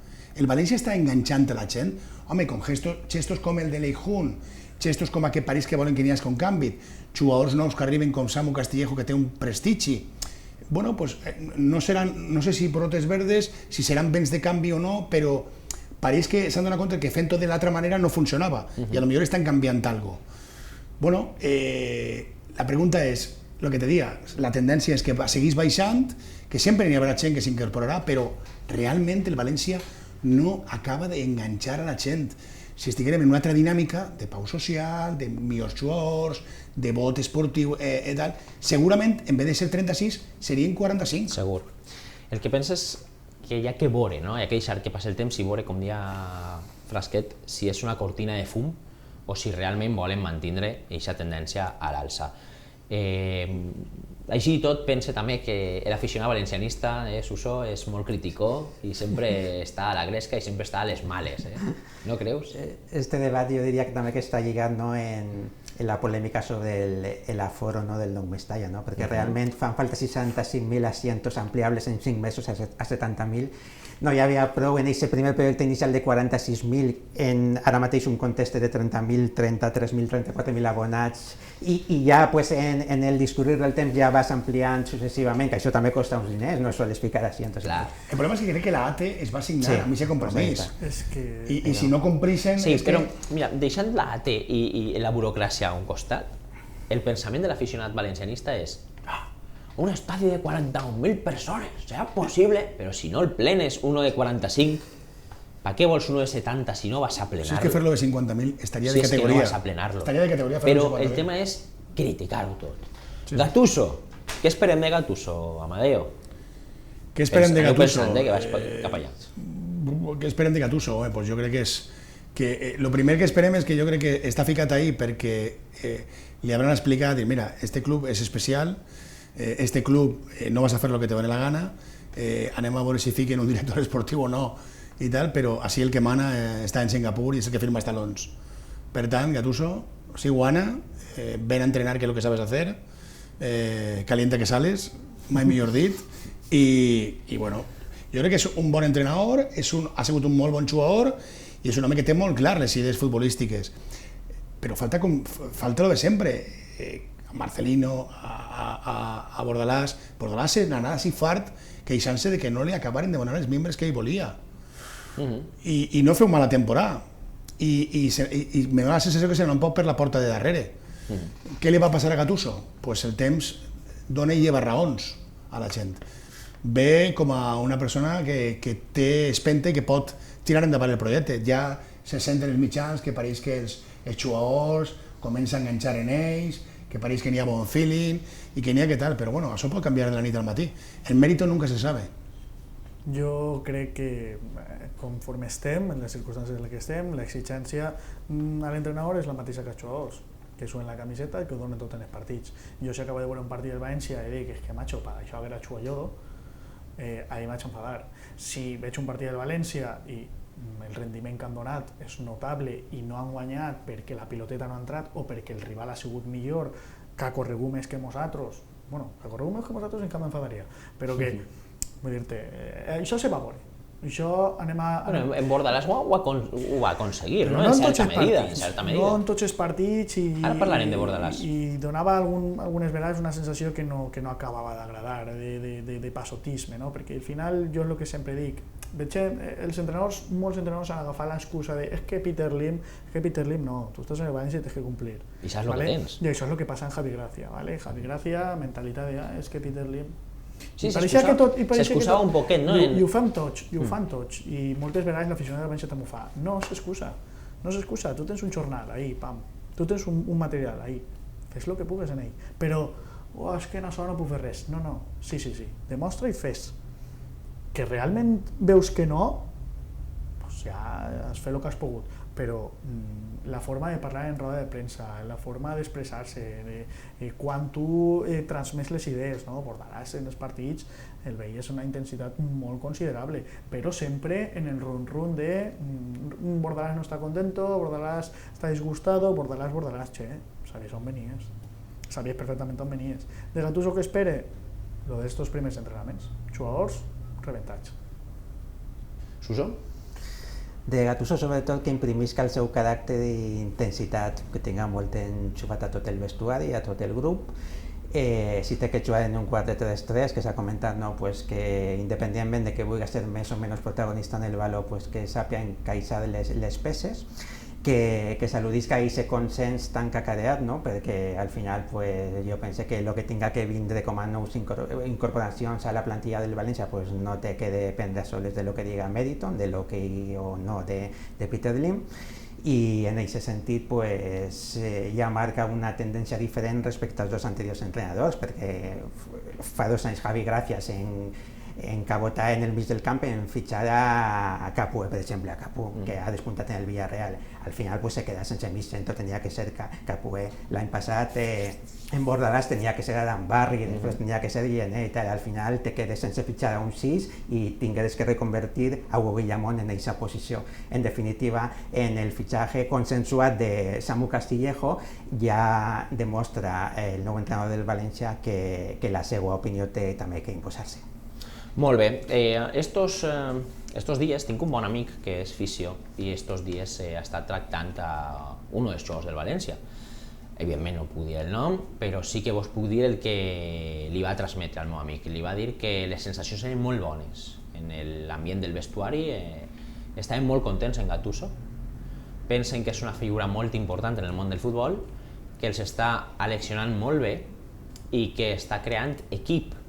El València està enganxant a la gent? Home, con gestos com el de Leijun, gestos com aquest París que volen que n'hi hagi un canvi, jugadors nous que arriben com Samu Castillejo que té un prestigi. Bueno, pues no sé si brotes verdes, si seran béns de canvi o no, però pareix que s'han donat compte que fent-ho de l'altra manera no funcionava i a lo millor estan canviant alguna cosa. Bueno, la pregunta és, el que te dia, la tendència és que seguís baixant, que sempre n'hi haurà gent que s'incorporarà, però realment el València no acaba d'enganxar a la gent. Si estiguérem en una altra dinàmica de pau social, de millors jugadors, de vot esportiu i tal, segurament en vez de ser 36 serien 45.
Segur. El que penses que hi ha que veure, no? Hi ha que deixar que passi el temps i veure, com dia Frasquet, si és una cortina de fum o si realment volen mantenir aquesta tendència a l'alça. Així i tot, pense també que l'aficionat valencianista, Suso, és molt criticó i sempre està a la gresca i sempre està a les males, no creus?
Este debat jo diria que també que està lligat, no, en la polèmica sobre el aforo, no, del Nou Mestalla, no? Perquè realment fan falta 65.000 asientos ampliables en 5 mesos a 70.000. No hi havia prou en aquest primer projecte inicial de 46.000, en ara mateix un context de 30.000, 33.000, 34.000 abonats, i ja pues, en el discurrir del temps ja vas ampliant successivament, que això també costa uns diners, no sols ficar asientos.
El problema és que crec que la ATE es va signar amb aquest compromís. I si no compleixen...
Sí, però mira, deixant la ATE i la burocràcia a un costat, el pensament de l'aficionat valencianista és un estadi de 41.000 persones, serà possible, però si no el plenes uno de 45, ¿para qué vols uno de 70 si no vas a plenarlo?
Si es que fer-lo de 50.000 estaria de categoria.
Si es que no vas a plenarlo.
Estaria de categoria
però el tema és criticar-ho tot. Gattuso, què esperem de Gattuso, Amadeo?
Què esperem de Gattuso?
Que vaig cap allà.
Què esperem de Gattuso? Pues jo crec que és... Lo primer que esperem és que jo crec que està ficat ahí perquè li hauran explicat, mira, este club és especial, este club no vas a fer lo que te doni la gana, anem a veure si fiquen un director esportiu o no i tal, però així el que mana està en Singapur i és el que firma els talons. Per tant, Gattuso, si guana, ven a entrenar que es lo que sabes hacer, calienta que sales, mai millor dit, i bueno, jo crec que és un bon entrenador, ha sigut un molt bon jugador i és un home que té molt clar les idees futbolístiques, però falta lo de sempre. Marcelino, a Bordalàs n'anà així fart queixant-se de que no li acabaren de donar els membres que ell volia. I no feu mala temporada. I me dona la sensació que se n'ha un poc per la porta de darrere. Què li va passar a Gattuso? Pues el temps dona i lleva raons a la gent. Ve com a una persona que té espenta i que pot tirar endavant el projecte. Ja se senten els mitjans que pareix que els jugadors comencen a enganxar en ells, que pareix que n'hi ha bon feeling i que n'hi ha que tal, però bueno, això pot canviar de la nit al matí. El mérito nunca se sabe.
Jo crec que conforme estem, en les circumstàncies en les que estem, l'exigència a l'entrenador és la mateixa que als jugadors, que suen la camiseta i que ho donen tot en els partits. Jo si acabo de veure un partit del València i dic que macho, per això haver jugat jo, ahir vaig enfadar. Si veig un partit del València i el rendiment que han donat és notable i no han guanyat perquè la piloteta no ha entrat o perquè el rival ha sigut millor, que ha corregut més que nosaltres, bueno, que ha corregut més que nosaltres encara m'enfadaria, però que, vull dir-te, això se va veure. Això anem a...
Bueno, en Bordalàs ho va aconseguir,
Però
no? En
tots
certa
els
medida,
partits,
en certa
no
medida.
en tots els partits
Ara parlarem de Bordalàs.
i donava algunes vegades una sensació que no acabava d'agradar, de passotisme, no? Perquè al final jo és el que sempre dic, molts entrenadors han agafat l'excusa de és que Peter Lim no, tu estàs en el València i tens que complir.
I saps el que tens.
I això és el que passa en Javi Gracia, ¿vale? Javi Gracia, mentalitat de és que Peter Lim...
Sí, s'excusava un poquet, no?
I ho fan tots, i moltes vegades l'aficionat del València també ho fa. No s'excusa, tu tens un jornal, ahí, pam, tu tens un material, ahí, fes el que pugues en ell, però, és que això no puc fer res, no, sí, demostra i fes. Que realment veus que no, doncs ja has fet el que has pogut, però la forma de parlar en roda de premsa, la forma d'expressar-se, quan tu transmets les idees, no? Bordalàs en els partits el veies una intensitat molt considerable, però sempre en el run-run de Bordalàs no està contento, Bordalàs està disgustado, Bordalàs, sabies on venies, sabies perfectament on venies. De Gattuso què espere? Lo d'estos primers entrenaments, jugadors rebentats.
Suso?
De Gattuso sobretot que imprimisca el seu caràcter d'intensitat, que tinga molt enxufat a tot el vestuari, a tot el grup. Si té que jugar en un 4-3-3, que s'ha comentat, no? Pues que independentment de que vulgui ser més o menys protagonista en el valor, pues que sàpia encaixar les peces, que s'al·ludisca a aquest consens tan cacareat, no? Perquè al final pues, jo penso que el que tinga que vindre com a nous incorporacions a la plantilla del València pues, no té que dependre sols de lo que diga Meriton, de lo que o no de Peter Lim, i en aquest sentit pues, ja marca una tendència diferent respecte als dos anteriors entrenadors, perquè fa 2 anys Javi Gracias en cabotar en el mig del camp en fitxar a Capu, per exemple, a Capu, que ha despuntat en el Villarreal. Al final pues, se queda sense mig centre, tenia que ser Capu. L'any passat en Bordalàs tenia que ser Adam Barry, després tenia que ser Guillené i tal. Al final te quedes sense fitxar a un 6 i tingués que reconvertir a Hugo Guillamón en aquesta posició. En definitiva, en el fitxatge consensuat de Samu Castillejo ja demostra el nou entrenador del València que la seva opinió té també que imposar-se.
Molt bé, estos dies tinc un bon amic que és fisio i estos dies ha estat tractant a un dels jugadors del València. Evidentment no puc dir el nom, però sí que vos puc dir el que li va transmetre al meu amic. Li va dir que les sensacions eren molt bones en l'ambient del vestuari, estaven molt contents en Gattuso, pensen que és una figura molt important en el món del futbol, que els està aleccionant molt bé i que està creant equip.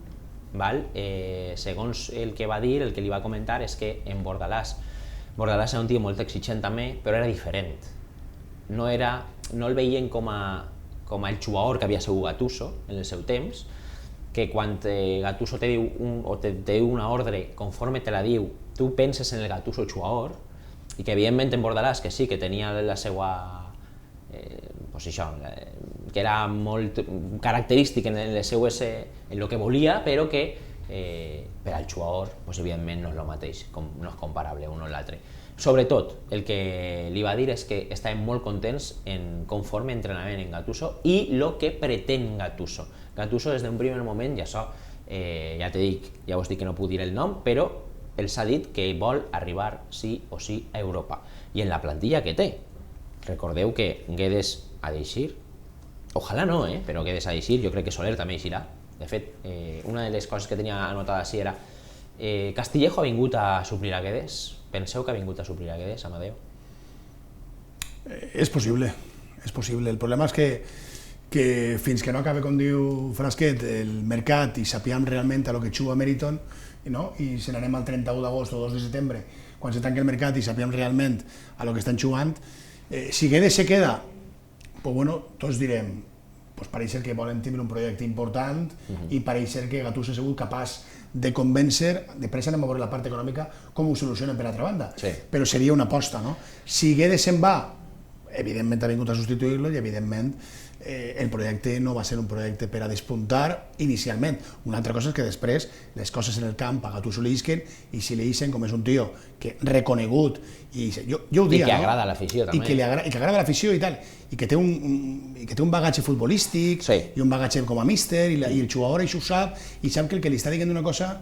Segons el que va dir, el que li va comentar és que en Bordalàs era un tio molt exigent també, però era diferent. No el veien com el jugador que havia sigut Gattuso en el seu temps, que quan Gattuso te diu una ordre, conforme te la diu, tu penses en el Gattuso jugador, i que evidentment en Bordalàs, que sí, que tenia la seva... pues això, que era molt característic en el seu en el que volia, però que per al jugador pues, evidentment no és el mateix, no és comparable un o l'altre. Sobretot, el que li va dir és que estaven molt contents en conforme entrenament en Gattuso i el que pretén Gattuso. Gattuso des d'un primer moment, i això ja t'he dit, ja vos dic que no puc dir el nom, però els ha dit que vol arribar sí o sí a Europa. I en la plantilla que té, recordeu que Guedes ha d'eixir, ojalà no, però Guedes ha d'eixir, jo crec que Soler també eixirà. De fet, una de les coses que tenia anotada així era Castillejo ha vingut a suplir a Guedes? Penseu que ha vingut a suplir a Guedes, Amadeo?
És possible. El problema és que fins que no acabe, com diu Frasquet, el mercat i sapiem realment a lo que juga Meriton, i se n'anem al 31 d'agost o 2 de setembre, quan se tanqui el mercat i sapiem realment a lo que estan jugant, si Guedes se queda, pues bueno, tots direm, pues pareix ser que volen tindre un projecte important i pareix ser que Gattuso ha sigut capaç de convèncer, després anem a veure la part econòmica, com ho solucionen per altra banda.
Sí.
Però seria una aposta, no? Si Guedes se'n va, evidentment ha vingut a substituir-lo i evidentment el projecte no va ser un projecte per a despuntar inicialment. Una altra cosa és que després les coses en el camp a Gattuso li isquen i si li isen, com és un tio que reconegut i jo ho dia,
i que agrada a l'afició també.
I que agrada a l'afició i tal, i que té un bagatge futbolístic i un bagatge com a míster i el jugador això ho sap i sap que el que li està dient una cosa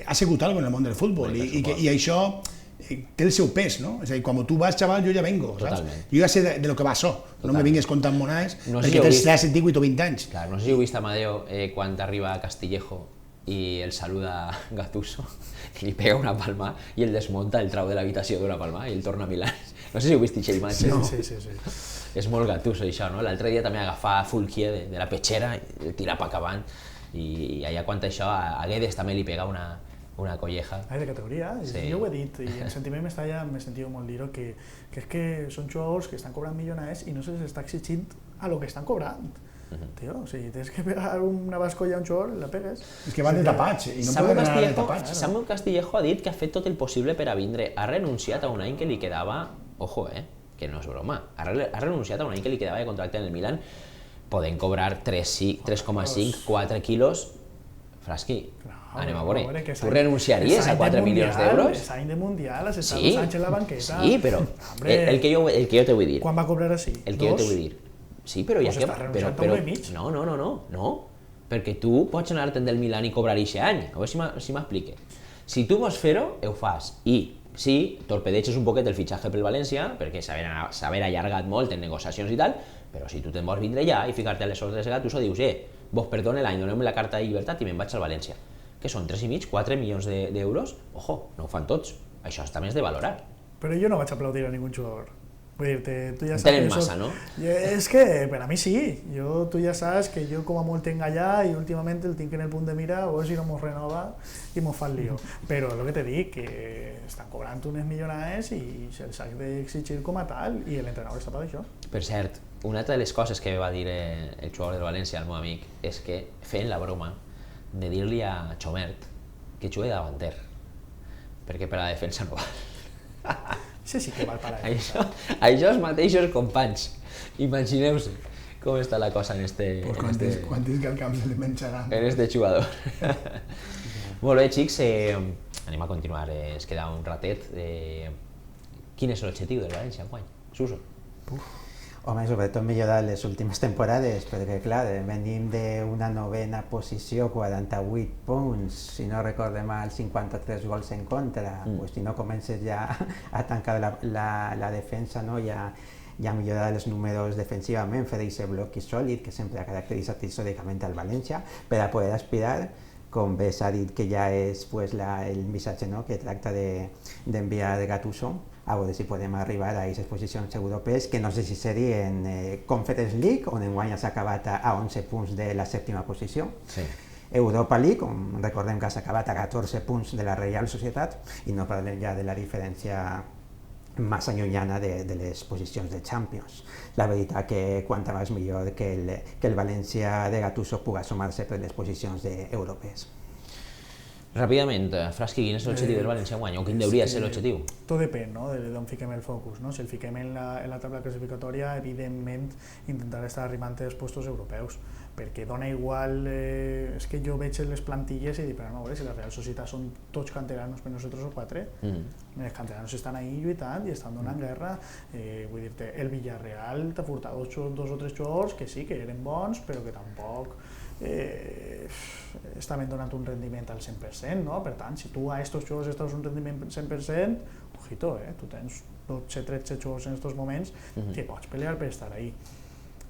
ha sigut algo en el món del futbol i això té el seu pes, no? És a dir, quan tu vas, xaval, jo ja vengo, saps?
Totalment.
Jo ja sé de lo que va això, no me vingues contant monades perquè tens 18 o 20 anys.
Claro, no sé si heu vist a Amadeo quan arriba a Castillejo y él saluda a Gattuso y le pega una palma y él desmonta el trau de l'habitació d'una palma i ell torna a Milán. No sé si heu vist aquesta imatge.
Sí.
És molt Gattuso això, no? L'altre dia també agafar a Fulquier de la pechera i el tirar pa acabant i allà quan això a Guedes també li pega una colleja.
De categoria, sí. Jo ho he dit, i en sentiment m'he sentit molt dir-ho, que és que són jugadors que estan cobrant milioners i no se les està exigint a lo que estan cobrant. Tio, o sigui, tens que pegar una bascolla a un jugador, la pegues.
És que van de tapats, i no poden anar de tapats.
Samu Castillejo ha dit que ha fet tot el possible per a vindre. Ha renunciat a un any que li quedava, ojo, que no és broma, ha renunciat a un any que li quedava de contracte en el Milan, poden cobrar 3,5, 4 quilos. Frasqui, anem a veure, tu renunciaries a 4 milions d'euros?
És any de Mundial, has estat 2 anys en la banqueta.
Sí, però el que jo te vull dir.
Quan va cobrar així?
El que jo te vull dir. Sí, però ja que... No, perquè tu pots anar-te'n del Milan i cobrar aquest any, a veure si m'explique. Si tu vols fer-ho, ho fas. I sí, torpedeges un poquet el fitxatge pel València, perquè s'haver allargat molt en negociacions i tal, però si tu te'n vols vindre ja i ficar-te a les ordres de Gattuso, dius, vos perdone l'any, donem la carta de llibertat i me'n vaig al València. Que són 3,5, 4 milions d'euros? Ojo, no ho fan tots. Això també és de valorar.
Però jo no vaig aplaudir a ningú jugador. Vull dir-te, tu ja saps...
Tenen massa, no?
És que, per a mi sí. Tu ja saps que jo com a molt tinc allà i últimament el tinc en el punt de mira, o si no mos renova i mos fa el lío. Però el que te dic, que estan cobrant unes milionades i se'ls ha d'exigir com a tal i l'entrenador està per això.
Per cert, una altra de les coses que va dir el jugador del València, el meu amic, és que feien la broma de dir-li a Chomert que jugui davanter, perquè per a la defensa no val.
Sí que val per a defensa.
Això els mateixos companys. Imagineu-se com està la cosa en este...
Pues quantes que al camp se li menjaran.
En este jugador. Molt bé, xics, anem a continuar. Es queda un ratet. Quin és l'objectiu del València enguany? Suso?
Home, sobretot millorar les últimes temporades, perquè clar, venim d'una 9ª posició, 48 punts, si no recorde mal, 53 gols en contra, pues, si no comences ja a tancar la defensa, no? Ja millorar els números defensivament, fer aquest bloc sòlid que sempre ha caracteritzat històricament al València, per a poder aspirar, com bé s'ha dit que ja és pues, el missatge, no? Que tracta d'enviar Gattuso, a veure si podem arribar a aquestes posicions europees, que no sé si serien Conference League, on enguany s'ha acabat a 11 punts de la 7ª posició.
Sí.
Europa League, on recordem que s'ha acabat a 14 punts de la Reial Societat, i no parlem ja de la diferència massa llunyana de les posicions de Champions. La veritat que quanta més millor que el València de Gattuso pugui sumar-se per les posicions europees.
Ràpidament, Frasqui, quin és l'objectiu del València enguany? O quin hauria de ser l'objectiu?
Tot depèn, no?, d'on fiquem el focus, no? Si el fiquem en la taula classificatòria, evidentment intentar estar arrimant els puestos europeus, perquè dona igual, és que jo veig les plantilles i dic, però no, a veure, si la Real Societat són tots canteranos, però nosaltres o 4, els canteranos estan ahí lluitant i estan donant guerra, vull dir-te, el Villarreal t'ha furtat dos o tres jugadors que sí, que eren bons, però que tampoc estaven donant un rendiment al 100%, no? Per tant, si tu a estos jugadors estàs un rendiment 100%, ojito, tu tens 12-13 jugadors en estos moments que pots pelear per estar ahí.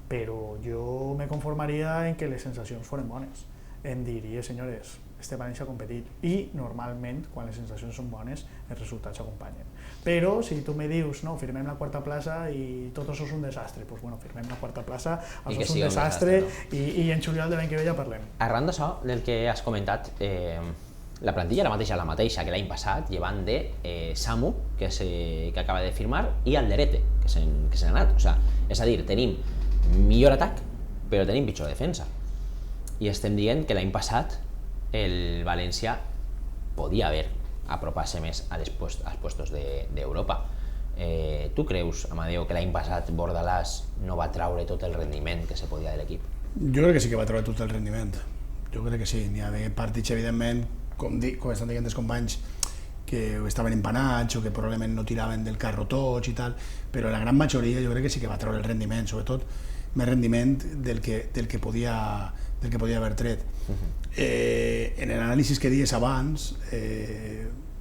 Però jo me conformaria en que les sensacions foren bones. Em diria, senyores, este València ha competit i normalment, quan les sensacions són bones, els resultats s'acompanyen. Però si tu me dius, no, firmem la 4ª plaça i tot això és un desastre, doncs bueno, firmem la 4ª plaça, això és un desastre i en juliol de l'any que ve ja parlem.
Arran d'això, del que has comentat, la plantilla era la mateixa que l'any passat, llevant de Samu, que acaba de firmar, i Alderete, que se n'ha anat. És a dir, tenim millor atac, però tenim pitjor defensa. I estem dient que l'any passat el València podia haver apropar-se més als puestos d'Europa. Tu creus, Amadeo, que l'any passat Bordalàs no va traure tot el rendiment que se podia de l'equip?
Jo crec que sí que va treure tot el rendiment. Jo crec que sí. N'hi havia partits, evidentment, com estan dient els companys, que estaven empanats o que probablement no tiraven del carro tots i tal, però la gran majoria jo crec que sí que va treure el rendiment, sobretot més rendiment del que podia haver tret. En l'anàlisi que dies abans,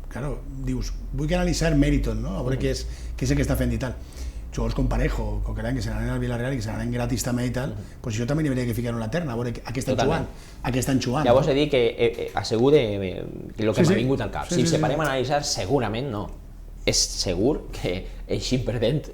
claro, dius, vull que analitzar Meriton, no? A veure què és el que està fent i tal. Jugadors com Parejo, Coquelin, que se n'anen al Villarreal i que se n'anen gratis també i tal, pues jo també n'hi hauria que ficar una terna, a veure a què estan jugant.
Llavors he dit que assegure el que m'ha vingut al cap. Si ens separem a analitzar, segurament no. És segur que eixim perdent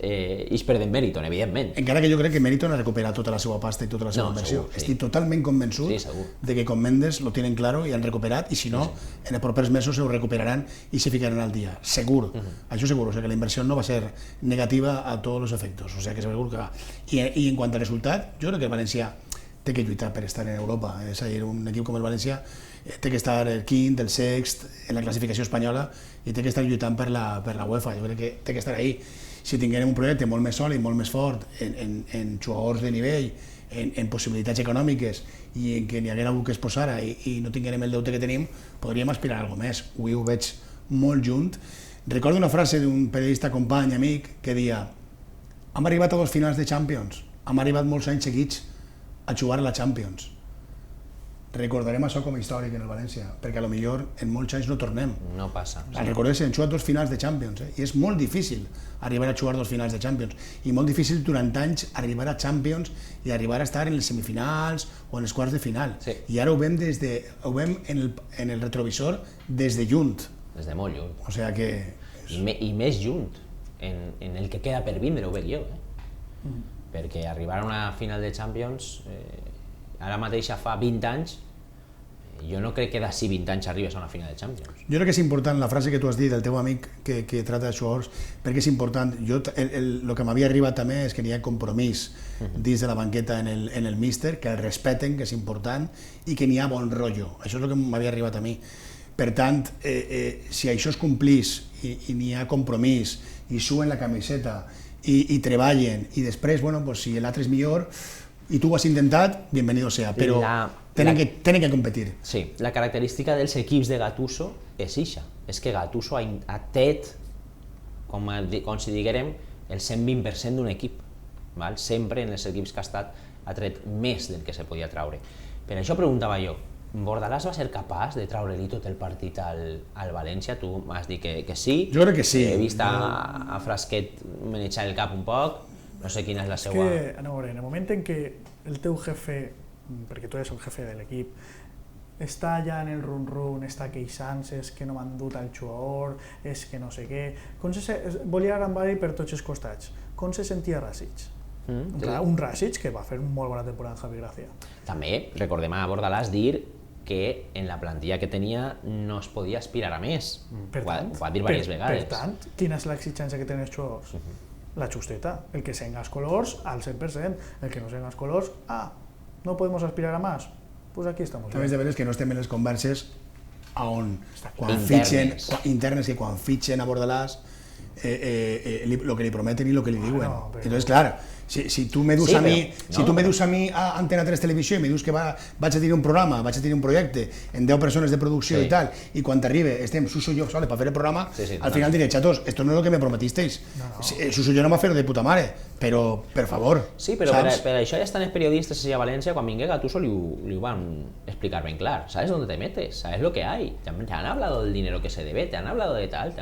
Meriton, evidentment.
Encara que jo crec que Meriton ha recuperat tota la seva pasta i tota la seva inversió. Estic totalment convençut de que con Mendes lo tienen claro i han recuperat, i si no, en els propers mesos ho recuperaran i se ficaran al dia. Segur, això segur, o sigui que la inversió no va ser negativa a tots els efectes, o sigui que segur que va. I en quant a resultat, jo crec que el València té que lluitar per estar en Europa, és a dir, un equip com el València té que estar el quint, el sext, en la classificació espanyola, i té que estar lluitant per la UEFA, jo crec que té que estar ahí. Si tinguérem un projecte molt més sòlid, molt més fort, en jugadors de nivell, en possibilitats econòmiques, i en què n'hi haguera algú que es posara i no tinguérem el deute que tenim, podríem aspirar a alguna més. Avui ho veig molt junt. Recordo una frase d'un periodista company, amic, que deia: hem arribat a 2 finals de Champions, hem arribat molts anys seguits a jugar a la Champions. Recordarem això com a històric en el València, perquè a lo millor en molts anys no tornem.
No passa.
Recordeu que hem jugat 2 finals de Champions, i és molt difícil arribar a jugar 2 finals de Champions, i molt difícil durant anys arribar a Champions i arribar a estar en les semifinals o en els quarts de final. I ara ho veiem en el retrovisor des de junt.
Des de molt junt.
O sigui que...
I més junt, en el que queda per vindre, ho veig jo. Perquè arribar a una final de Champions, ara mateix fa 20 anys, jo no crec que d'ací 20 anys arribes a una final de Champions. Jo
crec que és important la frase que tu has dit del teu amic que trata de jugadors, perquè és important. El que m'havia arribat també és que n'hi ha compromís dins de la banqueta en el míster, que el respeten, que és important, i que n'hi ha bon rotllo. Això és el que m'havia arribat a mi. Per tant, si això es complís i n'hi ha compromís, i suen la camiseta, i treballen, i després, si l'altre és millor, i tu ho has intentat, bienvenido sea, però tenen que competir.
Sí, la característica dels equips de Gattuso és ixa, és que Gattuso ha tret, com si diguérem, el 120% d'un equip. Sempre en els equips que ha estat ha tret més del que se podia traure. Per això preguntava jo, Bordalàs va ser capaç de treure-li tot el partit al València? Tu m'has dit que sí.
Jo crec que sí.
He vist a Frasquet manejar el cap un poc. No sé quina és la seva...
És que, en el moment en què el teu jefe, perquè tu eres el jefe de l'equip, està allà en el run-run, està queixant-se, és que no m'han dut al jugador, és que no sé què... Volia arrambar-hi per tots els costats. Com se sentia Rasic? Un Rasic que va fer una molt bona temporada amb Javi Gracia.
També recordem a Bordalàs dir que en la plantilla que tenia no es podia aspirar a més. Ho va dir diverses vegades.
Per tant, quina és l'exigència que tenen els jugadors? La justeta, el que senga els colors al 100%, el que no senga els colors, no podemos aspirar a más, pues aquí estamos.
També és de veres que no estem en les converses on quan fitxen, internes, que quan fitxen a Bordalàs lo que li prometen i lo que li diuen. Entonces, clar, si tu me dus a mi a Antena 3 Televisió i me dius que vaig a tenir un programa, vaig a tenir un projecte en 10 persones de producció i tal, i quan t'arribe estem Suso i jo soles per fer el programa, al final diré, chatos, esto no es lo que me prometisteis. Suso i jo no m'ha fet de puta mare, però, per favor.
Sí, però per això ja estan els periodistes a València, quan vingué Gattuso li ho van explicar ben clar. ¿Sabes dónde te metes? ¿Sabes lo que hay? Te han hablado del dinero que se debe, te han hablado de tal,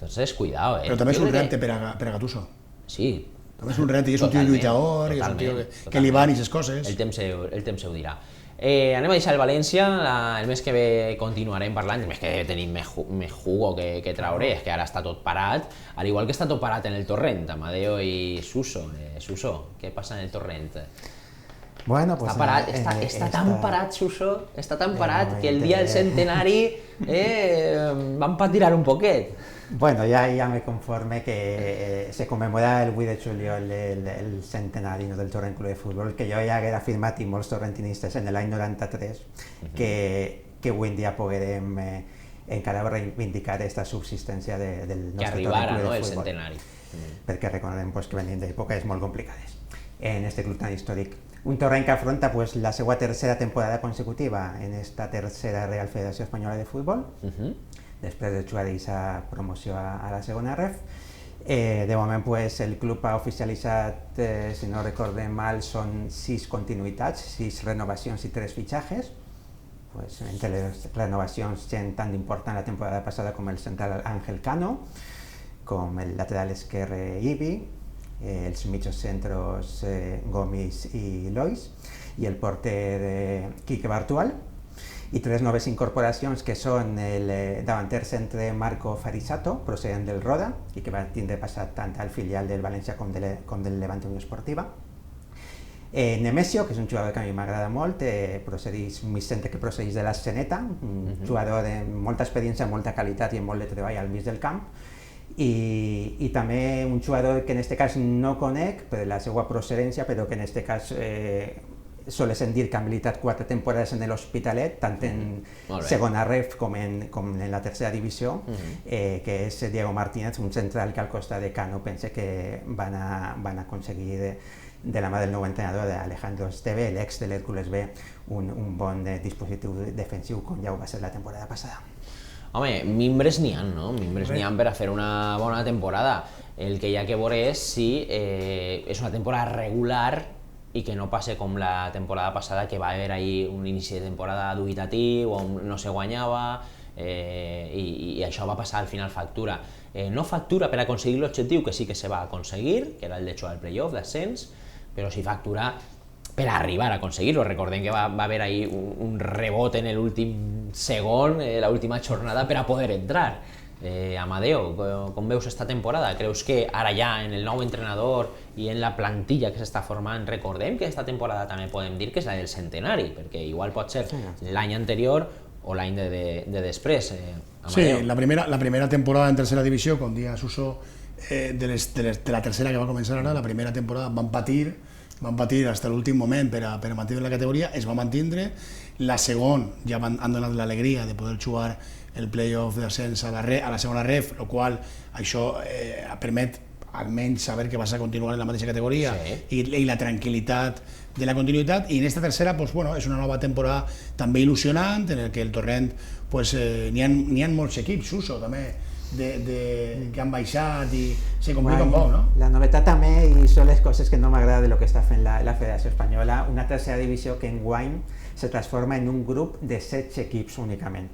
Entonces, cuidado,
Però també és un repte per a Gattuso.
Sí.
També és un repte, i és un tio lluitador, i és un tio que li van i aquestes coses.
El temps ho dirà. Anem a deixar el València, el mes que ve continuarem parlant, el mes que ve tenim més jugo que traure, és que ara està tot parat, al igual que està tot parat en el Torrent, Amadeo i Suso. Suso, què passa en el Torrent?
Bueno, pues
està tan parat, Suso, està tan parat que el dia del centenari van patinar un poquet.
Bueno, ya me conforme que se conmemora el 8 de juliol el centenari del Torrent Club de Futbol, que jo ja haguera afirmat, i molts torrentinistes, en l'any 93, que avui en dia poguérem encara reivindicar aquesta subsistència del nostre Torrent Club de Futbol.
Que arribara el centenari.
Perquè recordem que venim d'èpoques molt complicades en este club tan històric. Un Torrent que afronta la seva tercera temporada consecutiva en esta tercera Real Federació Espanyola de Futbol, després de jugar aquesta promoció a la segona ref, De moment pues, el club ha oficialitzat, si no recorde mal, són 6 continuïtats, 6 renovacions i 3 fitxatges. Pues, entre les renovacions, gent tan important la temporada passada com el central Ángel Cano, com el lateral esquerre Ibi, els mitjos centros Gomis i Lois, i el porter Quique Bartual, i 3 noves incorporacions que són el davanter centre Marco Farisato, procedent del Roda, i que va tindre passat tant al filial del València com del Levante Unió Esportiva. Nemesio, que és un jugador que a mi m'agrada molt, un centre que procedeix de la Seneta, un jugador de molta experiència, molta qualitat i amb molt de treball al mig del camp, i també un jugador que en aquest cas no conec per la seva procedència, però que en aquest cas solesen dir que ha militat 4 temporades en l'Hospitalet, tant en segona ref com en la tercera divisió, que és Diego Martínez, un central que al costat de Cano pense que van aconseguir de la mà del nou entrenador Alejandro Esteve, l'ex de l'Hèrcules B, un bon dispositiu defensiu com ja ho va ser la temporada passada.
Home, mimbres n'hi ha, no? Mimbres n'hi ha per a fer una bona temporada. El que hi ha que veure és si és una temporada regular i que no passe com la temporada passada, que va haver ahí un inici de temporada dubitatiu, on no se guanyava, i això va passar al final factura. No factura per aconseguir l'objectiu que sí que se va aconseguir, que era el de jugar al playoff, d'ascens, però sí factura per arribar a aconseguir-ho. Recordem que va haver ahí un rebot en l'últim segon, l'última jornada, per a poder entrar. Amadeo, com veus esta temporada? Creus que ara ja en el nou entrenador i en la plantilla que s'està formant, recordem que esta temporada també podem dir que és la del centenari, perquè igual pot ser l'any anterior o l'any de després.
Sí, la primera temporada en tercera divisió, com dia Suso, de la tercera que va començar ara, la primera temporada van patir fins a l'últim moment per a mantenir la categoria, es va mantindre. La segona ja han donat l'alegria de poder jugar el playoff d'ascens a la segona ref, el qual això permet almenys saber que vas a continuar en la mateixa categoria, i la tranquil·litat de la continuïtat. I en aquesta tercera és una nova temporada també il·lusionant, en el que el Torrent n'hi ha molts equips, Suso, també, que han baixat i se complica un poc, no?
La novetat també, i són les coses que no m'agrada de lo que està fent la Federació Espanyola, una tercera divisió que enguany se transforma en un grup de 16 equips únicament.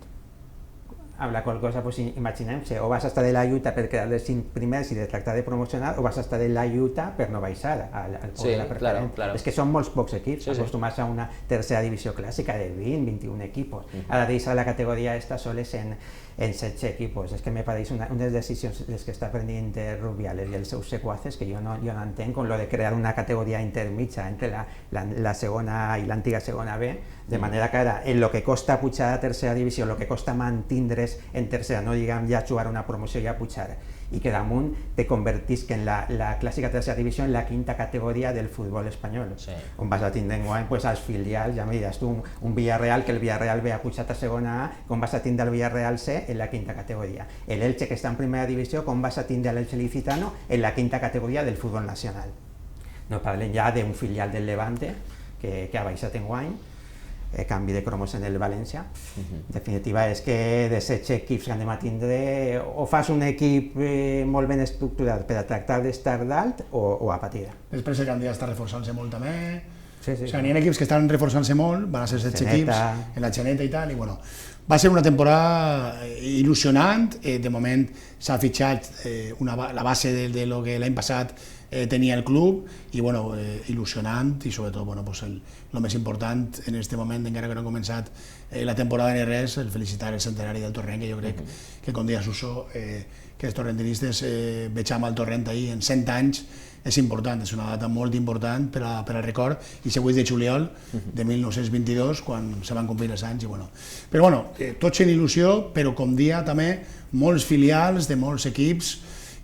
Amb la qual cosa, imaginem-se, o vas a estar de la lluita per quedar dels 5 primers i de tractar de promocionar, o vas a estar de la lluita per no baixar al
sí, claro. És
que són molts pocs equips, acostumats a una tercera divisió clàssica de 20-21 equipos. Ara deixar la categoria esta soles en 16 equipos. És que me pareix una de les decisions que està prenent Rubiales i els seus sequaces, que jo no entenc, com lo de crear una categoria intermitja entre la segona i l'antiga segona B, de manera que ara, en lo que costa pujar a tercera divisió, lo que costa mantindre's en tercera, no diguem ja jugar una promoció i ja pujar, i que damunt te convertisc en la clàssica tercera divisió en la quinta categoria del futbol espanyol, on vas a tindre enguany als filials, ja me diràs tu, un Villarreal, que el Villarreal B ha pujat a segona A, com vas a tindre el Villarreal C en la quinta categoria, el Elche, que està en primera divisió, com vas a tindre l'Elche Licitano en la quinta categoria del futbol nacional. No parlem ja d'un filial del Levante que ha baixat enguany, canvi de cromos en el València. En definitiva, és que de 16 equips que han de tindre, o fas un equip molt ben estructurat per a tractar d'estar dalt o a patir.
Després el candidat està reforçant-se molt també. N'hi ha equips que estan reforçant-se molt, van a ser 16 equips en la Xaneta i tal, i bueno, va ser una temporada il·lusionant. De moment s'ha fitxat la base de lo que l'any passat tenia el club, i bueno, il·lusionant, i sobretot el més important en aquest moment, encara que no ha començat la temporada ni res, el felicitar el centenari del Torrent, que jo crec que, com deia Suso, que els torrentinistes vegem el Torrent ahir en 100 anys és important, és una data molt important per al record, i ser 8 de juliol de 1922, quan se van complir els anys. Però bueno, tots en il·lusió, però com dia també molts filials de molts equips,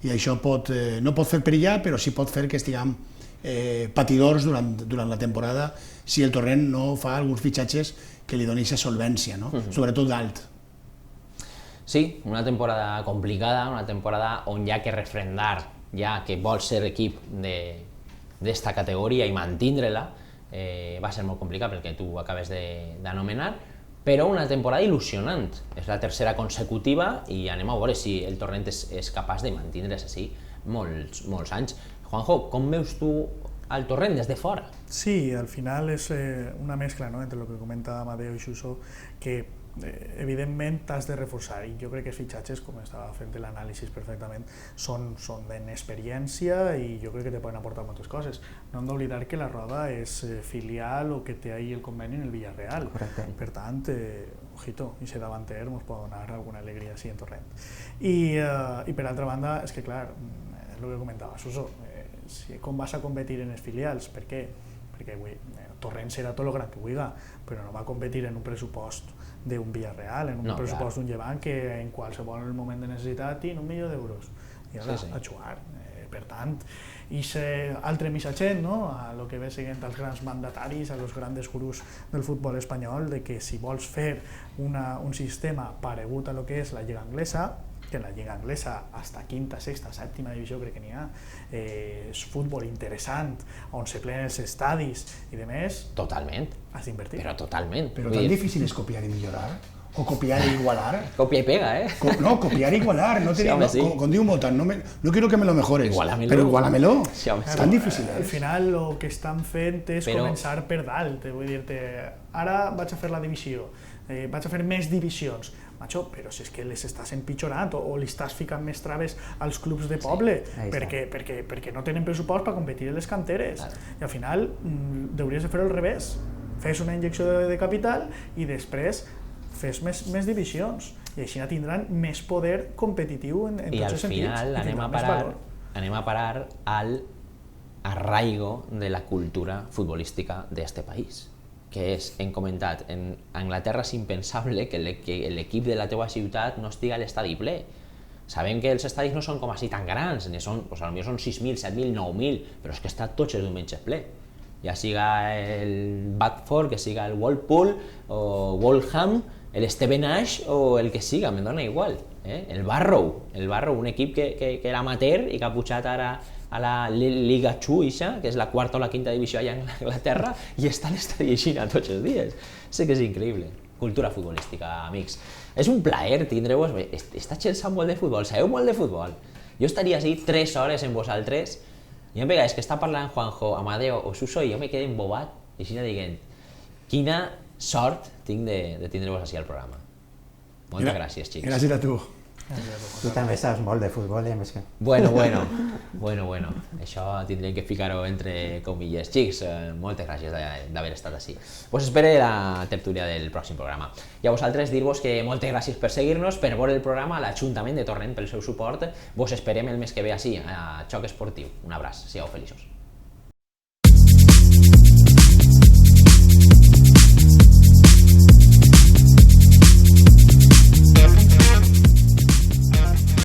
i això no pot fer perillar, però sí pot fer que estiguem patidors durant la temporada si el Torrent no fa alguns fitxatges que li donin aquesta solvència, sobretot d'alt.
Sí, una temporada complicada, una temporada on hi ha que refrendar ja que vol ser equip d'esta categoria i mantindre-la. Va ser molt complicat pel que tu acabes d'anomenar, però una temporada il·lusionant. És la tercera consecutiva i anem a veure si el Torrent és capaç de mantindre's així molts anys. Juanjo, com veus tu el Torrent des de fora?
Sí, al final és una mescla, ¿no?, entre lo que comenta Amadeo i Suso, que evidentment t'has de reforçar, i jo crec que els fitxatges, com estava fent l'anàlisi perfectament, són d'experiència i jo crec que te poden aportar moltes coses. No hem d'oblidar que la Roda és filial o que té ahí el conveni en el Villarreal.
Correcte.
Per tant, ojito, i ser davanter ens pot donar alguna alegria així en Torrent. I per altra banda, és que clar, és el que comentava Suso, com vas a competir en els filials? Per què? Perquè Torrent serà tot el gran que vulgui, però no va competir en un pressupost d'un Villarreal, en un pressupost d'un Llevant que en qualsevol moment de necessitat té 1 milió d'euros i ara a jugar. Per tant, i altre missatget, no?, a lo que ve seguint als grans mandataris, a los grandes gurús del futbol espanyol, de que si vols fer un sistema paregut a lo que és la Lliga Anglesa, que en la Lliga Anglesa, hasta quinta, sexta, sèptima divisió crec que n'hi ha, és futbol interessant, on se plenen els estadis i de més,
Totalment.
has d'invertir.
Però totalment.
Pero tan difícil es copiar y millorar, o copiar e igualar.
Copia y pega, ¿eh?
No, copiar e igualar, no te
Sí, hombre, sí.
con Diego Motan, no quiero que me lo mejores,
Igualamelo.
pero igualamelo.
Sí, hombre, sí.
Tan difícil
Al
es.
final el que estan fent és
Però-
començar per dalt, vull dir-te, ara vaig a fer la divisió, vaig a fer més divisions, macho, però si és que les estàs empitjorant o li estàs ficant més traves als clubs de poble,
ahí
perquè no tenen pressupost per competir en les canteres.
Claro.
I al final hauries de fer al revés, fes una injecció de capital i després fes més divisions, i així tindran més poder competitiu en
I
tots
al
els sentits.
final
i tindran més valor.
anem a parar al arraigo de la cultura futbolística d'este país, que és, hem comentat, en Anglaterra és impensable que l'equip de la teua ciutat no estigui a l'estadi ple. Sabem que els estadis no són com així tan grans, potser són 6.000, 7.000, 9.000, però és que està tots els diumenges ple. Ja siga el Watford, que siga el Walpool, o Waltham, el Stevenage o el que siga, me dona igual. El Barrow, un equip que era amateur i que ha pujat ara a la Liga 2, que és la quarta o la quinta divisió allà en Anglaterra, i està a l'estadi així tots els dies. Sé que és increïble. Cultura futbolística, amics. És un plaer tindre-vos. Esta gent sap molt de futbol, sabeu molt de futbol. Jo estaria així 3 hores amb vosaltres i em veig que està parlant Juanjo, Amadeo o Suso i jo me quedé embobat i així dient, quina sort tinc de tindre-vos així al programa. Moltes gràcies, xics.
Gràcies a tu.
Tu també saps molt de futbol, i a més que...
Bueno. Això tindrem que ficar-ho entre comilles. Xics, moltes gràcies d'haver estat així. Us espere la tertúlia del pròxim programa. I a vosaltres dir-vos que moltes gràcies per seguir-nos, per veure el programa, a l'Ajuntament de Torrent pel seu suport. Vos esperem el mes que ve així, a Xoc Esportiu. Un abraç, sigueu feliços.